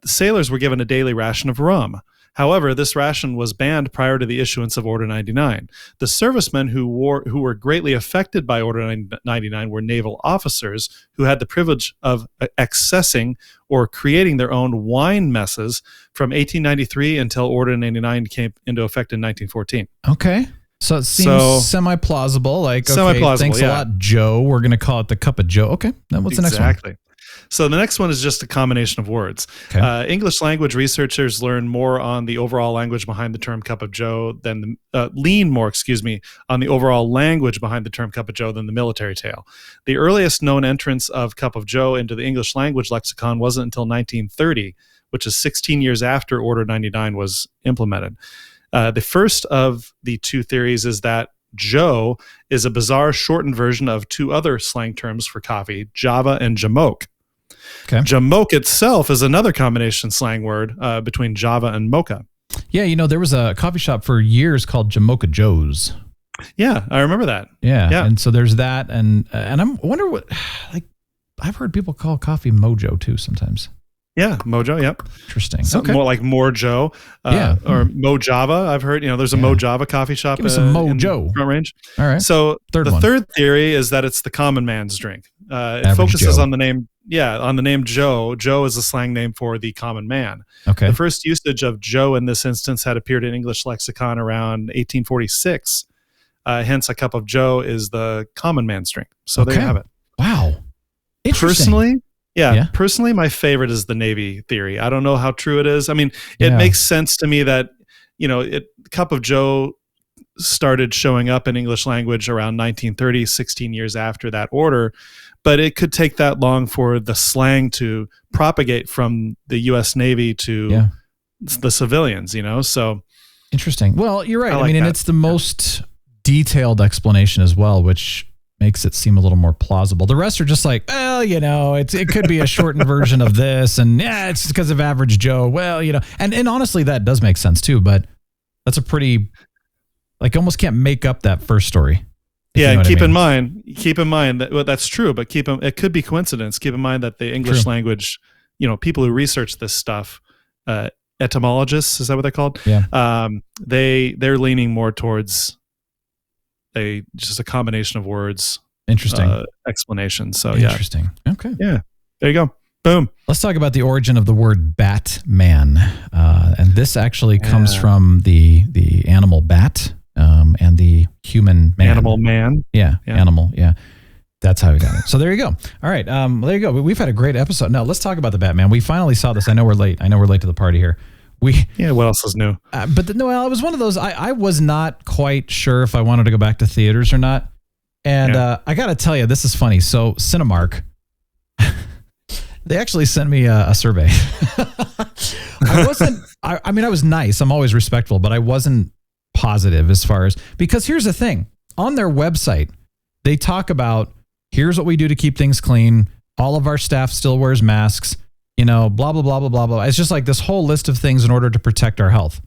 sailors were given a daily ration of rum. However, this ration was banned prior to the issuance of Order 99. The servicemen who were greatly affected by Order 99 were naval officers who had the privilege of accessing or creating their own wine messes from 1893 until Order 99 came into effect in 1914. Okay. So it seems semi-plausible. Like, okay, thanks a lot, Joe. We're going to call it the cup of Joe. Okay. Then what's the next one? Exactly. So the next one is just a combination of words. Okay. English language researchers learn more on the overall language behind the term cup of joe than lean more on the overall language behind the term cup of joe than the military tale. The earliest known entrance of cup of joe into the English language lexicon wasn't until 1930, which is 16 years after Order 99 was implemented. The first of the two theories is that joe is a bizarre shortened version of two other slang terms for coffee, java and jamoke. Okay. Jamoke itself is another combination slang word between Java and mocha. Yeah, there was a coffee shop for years called Jamocha Joe's. Yeah, I remember that. Yeah. And so there's that, and I wonder what, like, I've heard people call coffee Mojo too sometimes. Yeah, Mojo. Yep. Interesting. Something more like More Joe. Or Mo Java. I've heard. There's a Mo Java coffee shop. Give me some Mojo. Front Range. All right. So the third theory is that it's the common man's drink. It focuses Joe. on the name. Yeah, on the name Joe. Joe is a slang name for the common man. Okay. The first usage of Joe in this instance had appeared in English lexicon around 1846. Hence, a cup of Joe is the common man's drink. So there you have it. Wow. Interesting. Personally, my favorite is the Navy theory. I don't know how true it is. I mean, it makes sense to me that, cup of Joe started showing up in English language around 1930, 16 years after that order. But it could take that long for the slang to propagate from the U.S. Navy to the civilians, So interesting. Well, you're right. And it's the most detailed explanation as well, which makes it seem a little more plausible. The rest are just like, well, it could be a shortened version of this, and it's because of average Joe. Well, and honestly, that does make sense too. But that's a pretty, almost can't make up that first story. Yeah, and keep in mind that that's true, but it could be coincidence. Keep in mind that the English language, people who research this stuff, etymologists, is that what they're called? Yeah. They're leaning more towards just a combination of words. Interesting. Explanation. So interesting. Okay. Yeah. There you go. Boom. Let's talk about the origin of the word Batman. And this actually comes from the animal bat. And the human man. Animal man. Yeah, animal. Yeah. That's how we got it. So there you go. All right. There you go. We've had a great episode. Now let's talk about the Batman. We finally saw this. I know we're late. to the party here. What else is new? But it was one of those, I was not quite sure if I wanted to go back to theaters or not. And I got to tell you, this is funny. So Cinemark, they actually sent me a survey. I was nice. I'm always respectful, but I wasn't positive as far as, because here's the thing, on their website they talk about, here's what we do to keep things clean, all of our staff still wears masks, blah blah blah blah blah blah. It's just like this whole list of things in order to protect our health.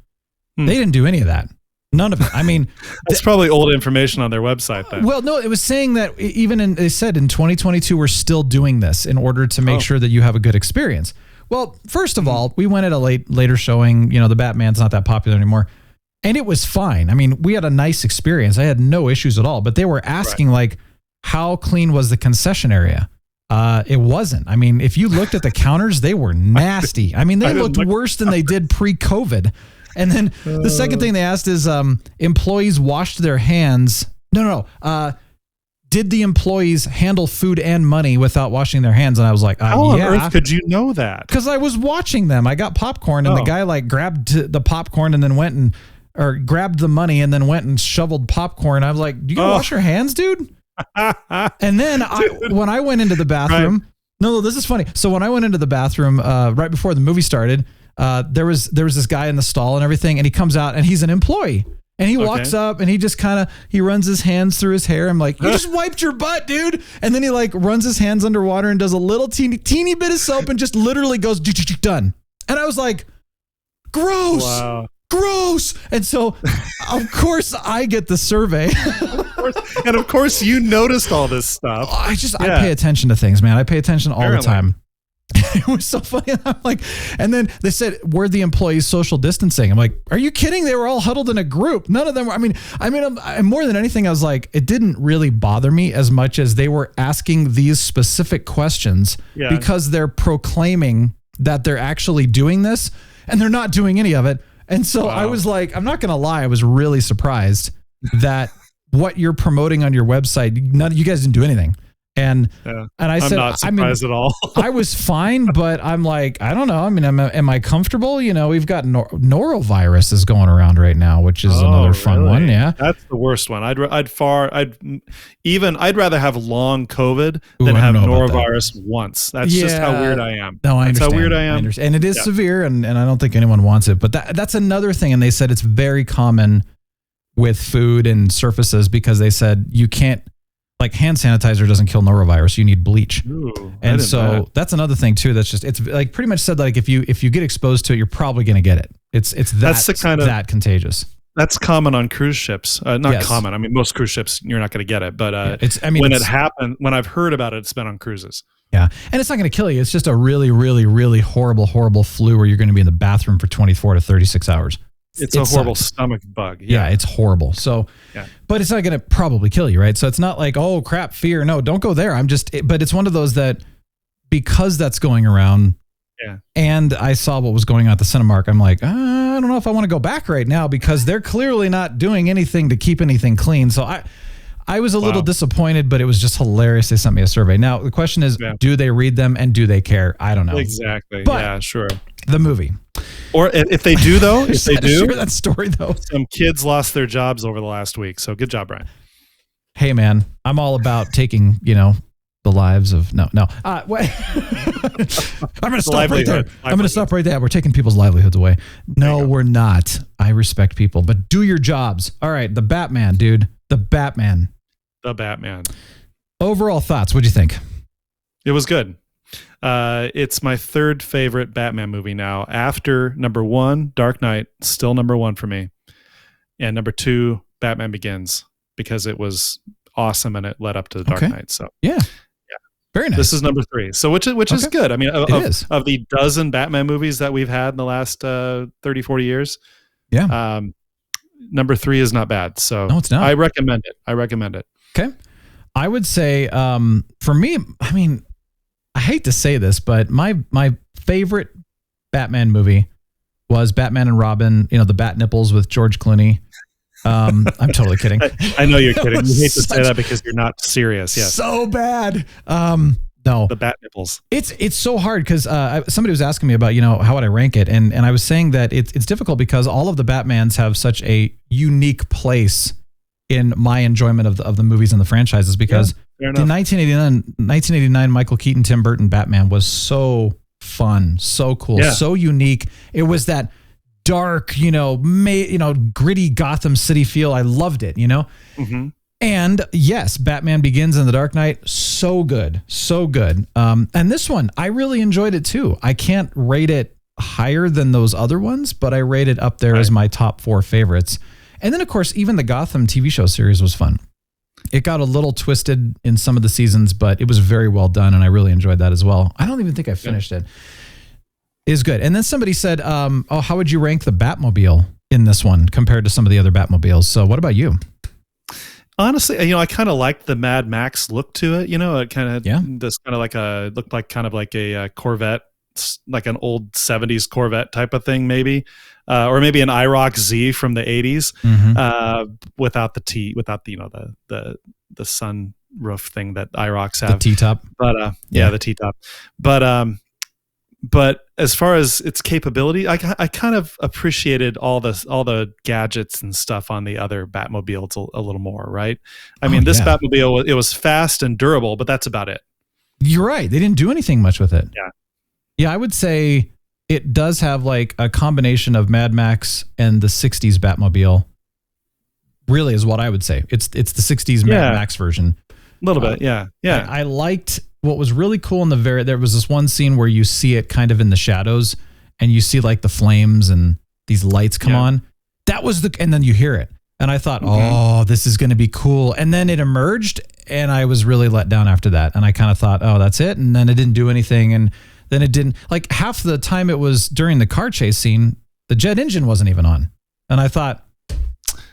They didn't do any of that. None of it. I mean, that's probably old information on their website then. Well, no, it was saying that they said in 2022 we're still doing this in order to make sure that you have a good experience. Well, first of all, we went at a later showing, the Batman's not that popular anymore. And it was fine. I mean, we had a nice experience. I had no issues at all. But they were asking, how clean was the concession area? It wasn't. I mean, if you looked at the counters, they were nasty. I mean, they looked worse than they did pre-COVID. And then the second thing they asked is, employees washed their hands. No. Did the employees handle food and money without washing their hands? And I was like, how on earth could you know that? Because I was watching them. I got popcorn, and the guy grabbed the popcorn and then grabbed the money and then went and shoveled popcorn. I was like, do you gotta wash your hands, dude? And then when I went into the bathroom, no, this is funny. So when I went into the bathroom right before the movie started, there was this guy in the stall and everything, and he comes out and he's an employee. And he walks up and he just he runs his hands through his hair. I'm like, you just wiped your butt, dude. And then he like runs his hands underwater and does a little teeny bit of soap and just literally goes, done. And I was like, gross. Wow. Gross. And so, of course, I get the survey. And of course, you noticed all this stuff. I pay attention to things, man. I pay attention all the time. It was so funny. I'm like, and then they said, "Were the employees social distancing?" I'm like, "Are you kidding? They were all huddled in a group. None of them were." I mean, more than anything, I was like, it didn't really bother me as much as they were asking these specific questions because they're proclaiming that they're actually doing this, and they're not doing any of it. And so I was like, I'm not going to lie, I was really surprised that what you're promoting on your website, none of you guys didn't do anything. And I said, I'm not surprised at all. I was fine, but I'm like, I don't know. I mean, am I comfortable? You know, we've got norovirus going around right now, which is another fun one. Yeah, that's the worst one. I'd rather have long COVID than have norovirus once. That's just how weird I am. No, I that's understand. how weird I am. And it is severe, and I don't think anyone wants it. But that's another thing. And they said it's very common with food and surfaces because they said you can't. Like hand sanitizer doesn't kill norovirus. You need bleach. Ooh, and so that's another thing too. It's like pretty much said like if you get exposed to it, you're probably going to get it. It's that contagious. That's common on cruise ships. Not common. I mean, most cruise ships, you're not going to get it. But when I've heard about it, it's been on cruises. Yeah. And it's not going to kill you. It's just a really, really, really horrible flu where you're going to be in the bathroom for 24 to 36 hours. It's a horrible stomach bug. Yeah, it's horrible. So, but it's not going to probably kill you, right? So it's not like, oh crap, fear. No, don't go there. But it's one of those that because that's going around and I saw what was going on at the Cinemark, I'm like, I don't know if I want to go back right now because they're clearly not doing anything to keep anything clean. So I was a little disappointed, but it was just hilarious. They sent me a survey. Now, the question is, do they read them and do they care? I don't know. Exactly. But sure. The movie. Or if they do, though, share that story, though. Some kids lost their jobs over the last week. So good job, Brian. Hey, man, I'm all about taking, the lives of what? I'm going to stop right there. I'm going to stop right there. We're taking people's livelihoods away. No, we're not. I respect people, but do your jobs. All right. The Batman, dude. The Batman. Overall thoughts. What'd you think? It was good. It's my third favorite Batman movie now. After number 1, Dark Knight, still number 1 for me. And number 2, Batman Begins, because it was awesome and it led up to the Dark Knight. So yeah. Very nice. This is number 3. So which is good. I mean, of the dozen Batman movies that we've had in the last 30, 40 years. Yeah. Number 3 is not bad. So no, it's not. I recommend it. Okay. I would say, for me, I mean, I hate to say this, but my favorite Batman movie was Batman and Robin, the bat nipples with George Clooney. I'm totally kidding. I know you're kidding. You hate to say that because you're not serious. Yes. So bad. No. The bat nipples. It's so hard because somebody was asking me about, how would I rank it? And I was saying that it's difficult because all of the Batmans have such a unique place in my enjoyment of the movies and the franchises because the 1989 Michael Keaton, Tim Burton Batman was so fun, so cool, so unique. It was that dark, gritty Gotham City feel. I loved it, Mm-hmm. And yes, Batman Begins and The Dark Knight, so good, so good. And this one, I really enjoyed it too. I can't rate it higher than those other ones, but I rate it up there as my top 4 favorites. And then, of course, even the Gotham TV show series was fun. It got a little twisted in some of the seasons, but it was very well done, and I really enjoyed that as well. I don't even think I finished it. It's good. And then somebody said, how would you rank the Batmobile in this one compared to some of the other Batmobiles? So what about you? Honestly, I kind of liked the Mad Max look to it. It kind of looked like kind of like a Corvette, like an old 70s Corvette type of thing, maybe. Or maybe an IROC Z from the 80s, without the sun roof thing that IROCs have. The T-top. But the T-top. But as far as its capability, I kind of appreciated all the gadgets and stuff on the other Batmobiles a little more, right? I mean, this Batmobile, it was fast and durable, but that's about it. You're right. They didn't do anything much with it. Yeah. Yeah, I would say it does have like a combination of Mad Max and the 60s Batmobile. Really is what I would say. It's the 60s Mad Max version. A little bit, yeah. I liked what was really cool in there was this one scene where you see it kind of in the shadows and you see like the flames and these lights come on. That was and then you hear it. And I thought, oh, this is going to be cool. And then it emerged and I was really let down after that. And I kind of thought, oh, that's it. And then it didn't do anything. And then it didn't, like half the time it was during the car chase scene, the jet engine wasn't even on. And I thought,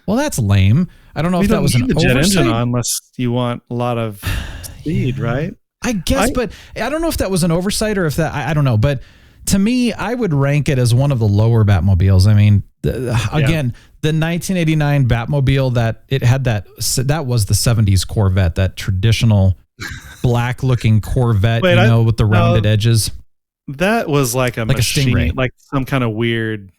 well, that's lame. I don't know if that was an oversight. You don't need the jet engine on unless you want a lot of speed, right? I guess, but I don't know if that was an oversight or if that, I don't know. But to me, I would rank it as one of the lower Batmobiles. I mean, again, the 1989 Batmobile that it had that was the 70s Corvette, that traditional black looking Corvette, with the rounded edges. That was like a machine, Stingray. like some kind of weird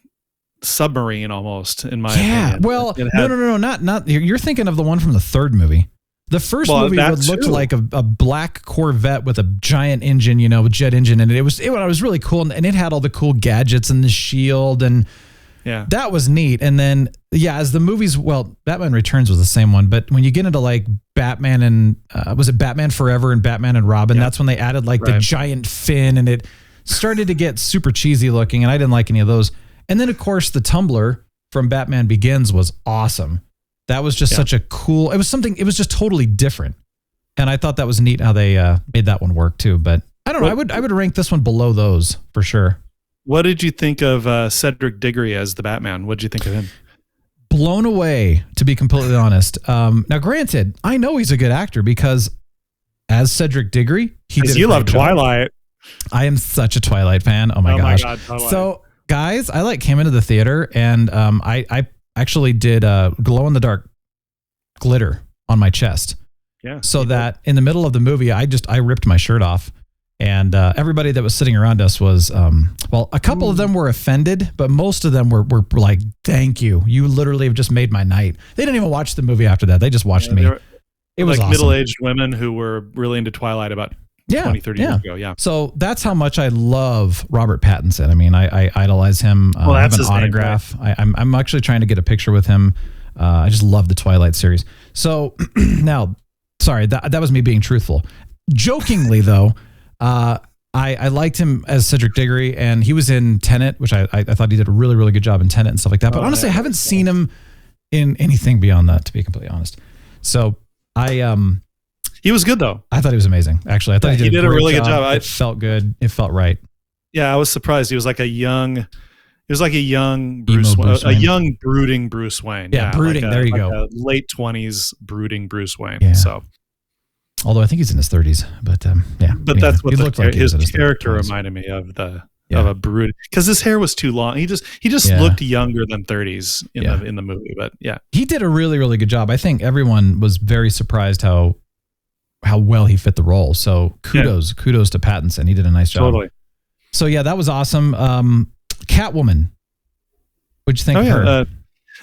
submarine almost, in my opinion. Well, no, not you're thinking of the one from the third movie. The first movie looked like a black Corvette with a giant engine, with jet engine, and it was really cool, and it had all the cool gadgets and the shield, and that was neat. And then as the movies, Batman Returns was the same one, but when you get into like Batman and was it Batman Forever and Batman and Robin, that's when they added like the giant fin, and it started to get super cheesy looking, and I didn't like any of those. And then of course the Tumbler from Batman Begins was awesome. That was just such a cool, it was just totally different. And I thought that was neat how they made that one work too. But I don't know, I would rank this one below those for sure. What did you think of Cedric Diggory as the Batman? What did you think of him? Blown away, to be completely honest. Now, granted, I know he's a good actor because as Cedric Diggory, he did. You love Twilight. I am such a Twilight fan. Oh my gosh. God, so, guys, I came into the theater and I actually did glow in the dark glitter on my chest. Yeah. So that in the middle of the movie, I ripped my shirt off. And everybody that was sitting around us was, a couple of them were offended, but most of them were like, thank you. You literally have just made my night. They didn't even watch the movie after that. They just watched me. It was like awesome. Middle-aged women who were really into Twilight about 20, 30 years ago. Yeah. So that's how much I love Robert Pattinson. I mean, I idolize him. I have an autograph. Name, right? I'm actually trying to get a picture with him. I just love the Twilight series. So now, sorry, that was me being truthful. Jokingly though, I liked him as Cedric Diggory, and he was in Tenet, which I thought he did a really, really good job in Tenet and stuff like that. But honestly, I haven't seen him in anything beyond that, to be completely honest. So he was good though. I thought he was amazing. Actually, I thought he did a really good job. It felt good. It felt right. Yeah, I was surprised. He was like a young Bruce Wayne, a young brooding Bruce Wayne. Yeah, brooding. There you go. Late 20s brooding Bruce Wayne. Yeah. So. Although I think he's in his 30s, but yeah. But that's what his character reminded me of of a brood, because his hair was too long. He just looked younger than 30s in the movie. But yeah, he did a really, really good job. I think everyone was very surprised how well he fit the role. So kudos to Pattinson. He did a nice job. Totally. So yeah, that was awesome. Catwoman. What'd you think of her?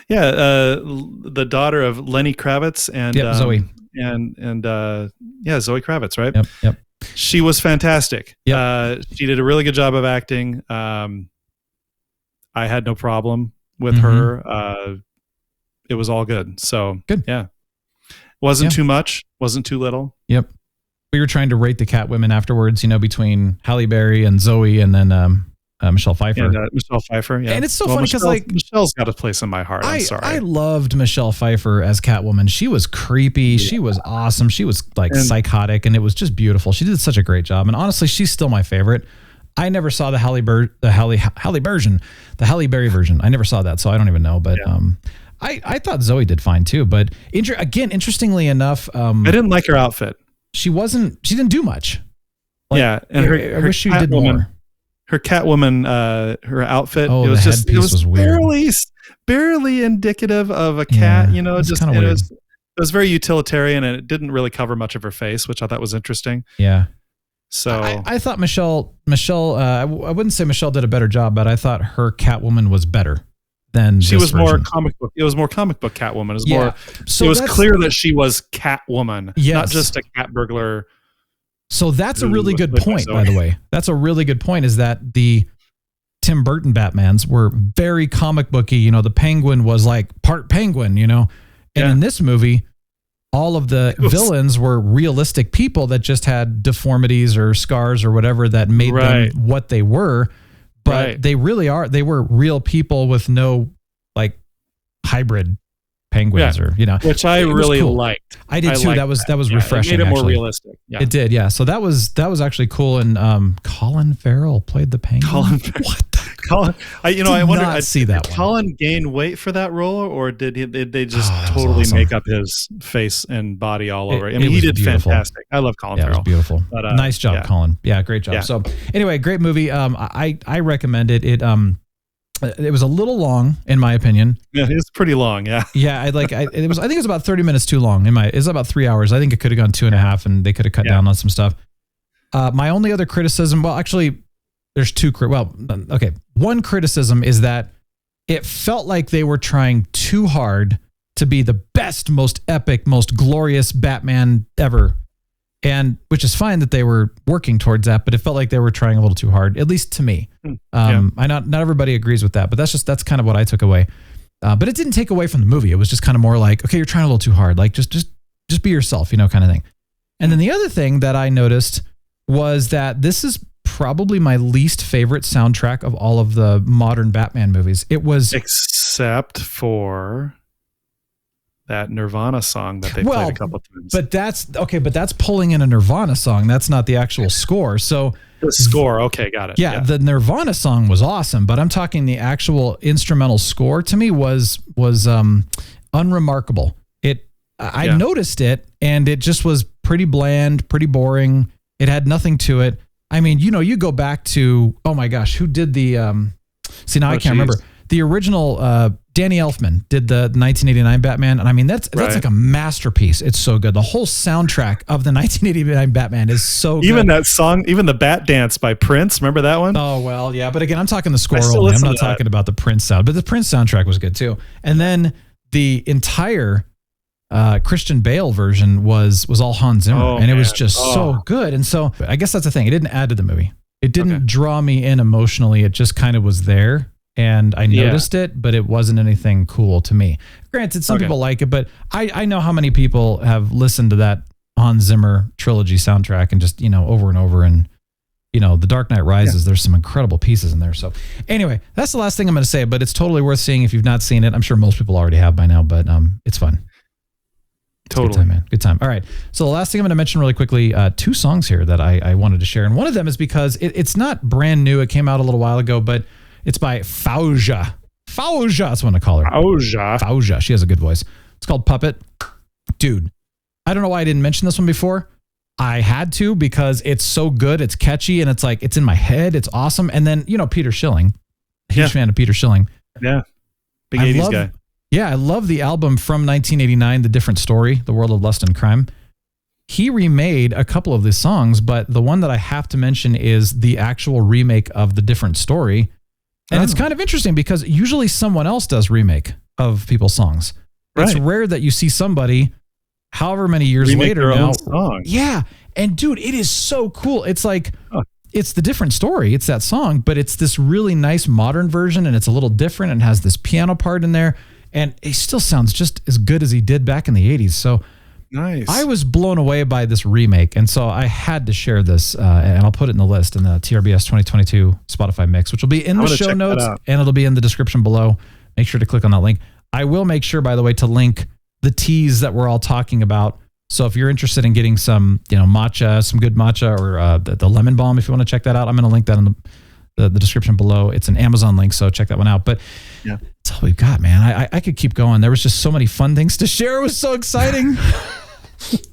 The daughter of Lenny Kravitz and Zoe. Zoe Kravitz, right? Yep. She was fantastic. Yep. She did a really good job of acting. I had no problem with her. It was all good. So good. Yeah. Wasn't too much, wasn't too little. Yep. We were trying to rate the Catwomen afterwards, between Halle Berry and Zoe and then Michelle Pfeiffer. And Michelle Pfeiffer, yeah. And it's so funny because Michelle's got a place in my heart. I'm sorry. I loved Michelle Pfeiffer as Catwoman. She was creepy. Yeah. She was awesome. She was psychotic, and it was just beautiful. She did such a great job. And honestly, she's still my favorite. I never saw the Halle Berry version. I never saw that, so I don't even know. But I thought Zoe did fine too. But interestingly enough, I didn't like her outfit. She didn't do much. And I wish she did more. Her Catwoman, her outfit, it was weird. barely indicative of a cat. It was very utilitarian, and it didn't really cover much of her face, which I thought was interesting. Yeah. So I thought Michelle. I wouldn't say Michelle did a better job, but I thought her Catwoman was better than she was version. more comic book. It was more comic book Catwoman. It was more. So it was clear that she was Catwoman, not just a cat burglar. So that's a really good point, by the way. That's a really good point, is that Tim Burton Batmans were very comic booky. You know, the Penguin was like part penguin, you know, and in this movie, all of the villains were realistic people that just had deformities or scars or whatever that made them what they were. But they really are. They were real people with no like hybrid penguins or, you know, which I really liked. I did too. That was refreshing. It made it more actually. realistic. Yeah. It did. Yeah. So that was actually cool. And Colin Farrell played the penguin. What? Colin, I wonder. I see that. Did Colin gain weight for that role, or did they just totally make up his face and body all over? I mean, he did beautiful. Fantastic. I love Colin Farrell. It was beautiful. But, nice job, Colin. Yeah, great job. Yeah. So anyway, great movie. I recommend it. It was a little long, in my opinion. Yeah, it's pretty long. Yeah. Yeah, I think it was about 30 minutes too long. It's about 3 hours. I think it could have gone 2.5, and they could have cut down on some stuff. My only other criticism, well, actually, there's two. Okay. One criticism is that it felt like they were trying too hard to be the best, most epic, most glorious Batman ever. And which is fine that they were working towards that, but it felt like they were trying a little too hard, at least to me. Not everybody agrees with that, but that's kind of what I took away. But it didn't take away from the movie. It was just kind of more like, okay, you're trying a little too hard. Like just be yourself, you know, kind of thing. And then the other thing that I noticed was that this is probably my least favorite soundtrack of all of the modern Batman movies. It was except for that Nirvana song that they played a couple of times. But that's pulling in a Nirvana song. That's not the actual score. So the score, okay, got it. Yeah, the Nirvana song was awesome, but I'm talking the actual instrumental score to me was unremarkable. I noticed it, and it just was pretty bland, pretty boring. It had nothing to it. I mean, you know, you go back to, oh my gosh, who did the, I can't remember. The original, Danny Elfman did the 1989 Batman. And I mean, that's like a masterpiece. It's so good. The whole soundtrack of the 1989 Batman is so good. Even that song, even the Bat Dance by Prince. Remember that one? Oh, well, yeah. But again, I'm talking the score only. I'm not talking about the Prince sound, but the Prince soundtrack was good too. And then the entire Christian Bale version was all Hans Zimmer, and it was just so good. And so I guess that's the thing. It didn't add to the movie. It didn't draw me in emotionally. It just kind of was there, and I noticed it, but it wasn't anything cool to me. Granted, some people like it, but I know how many people have listened to that Hans Zimmer trilogy soundtrack and just, you know, over and over. And, you know, The Dark Knight Rises, there's some incredible pieces in there. So anyway, that's the last thing I'm going to say, but it's totally worth seeing if you've not seen it. I'm sure most people already have by now, but it's fun. Totally. Good time, man. Good time. All right. So the last thing I'm going to mention really quickly, two songs here that I wanted to share. And one of them is because it's not brand new. It came out a little while ago, but it's by Fauja. Fauja, that's what I call her. Fauja. She has a good voice. It's called Puppet. Dude, I don't know why I didn't mention this one before. I had to because it's so good. It's catchy, and it's like, it's in my head. It's awesome. And then, you know, Peter Schilling. Huge fan of Peter Schilling. Yeah. Big 80s guy. Yeah, I love the album from 1989, The Different Story, The World of Lust and Crime. He remade a couple of these songs, but the one that I have to mention is the actual remake of The Different Story. And it's kind of interesting because usually someone else does remake of people's songs. Right. It's rare that you see somebody, however many years later now. Yeah. And dude, it is so cool. It's like, it's The Different Story. It's that song, but it's this really nice modern version, and it's a little different and has this piano part in there. And he still sounds just as good as he did back in the 80s. So nice. I was blown away by this remake. And so I had to share this, and I'll put it in the list in the TRBS 2022 Spotify mix, which will be in the show notes, and it'll be in the description below. Make sure to click on that link. I will make sure, by the way, to link the teas that we're all talking about. So if you're interested in getting some, you know, matcha, some good matcha, or the lemon balm, if you want to check that out, I'm going to link that in the description below. It's an Amazon link, so check that one out. But yeah, that's all we've got, man. I could keep going. There was just so many fun things to share. It was so exciting.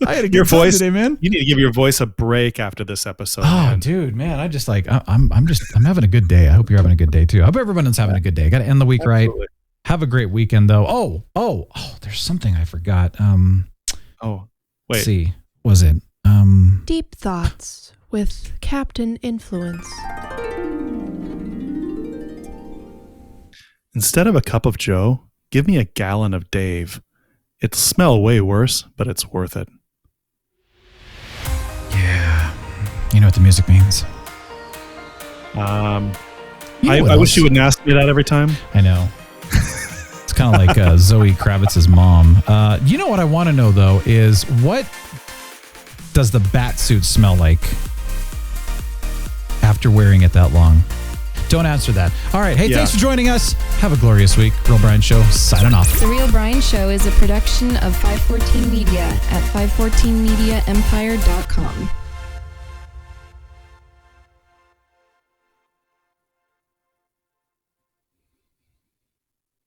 I had a good time today, man. You need to give your voice a break after this episode. Oh, man. Dude, man, I'm having a good day. I hope you're having a good day too. I hope everyone's having a good day. Got to end the week right. Have a great weekend, though. Oh, there's something I forgot. Wait. Let's see, was it? Deep Thoughts with Captain Influence. Instead of a cup of Joe, give me a gallon of Dave. It'll smell way worse, but it's worth it. Yeah. You know what the music means? I wish you wouldn't ask me that every time. I know. It's kind of like Zoe Kravitz's mom. You know what I want to know, though, is what does the bat suit smell like after wearing it that long? Don't answer that. All right. Hey, thanks for joining us. Have a glorious week. Real Brian Show, signing off. The Real Brian Show is a production of 514 Media at 514mediaempire.com.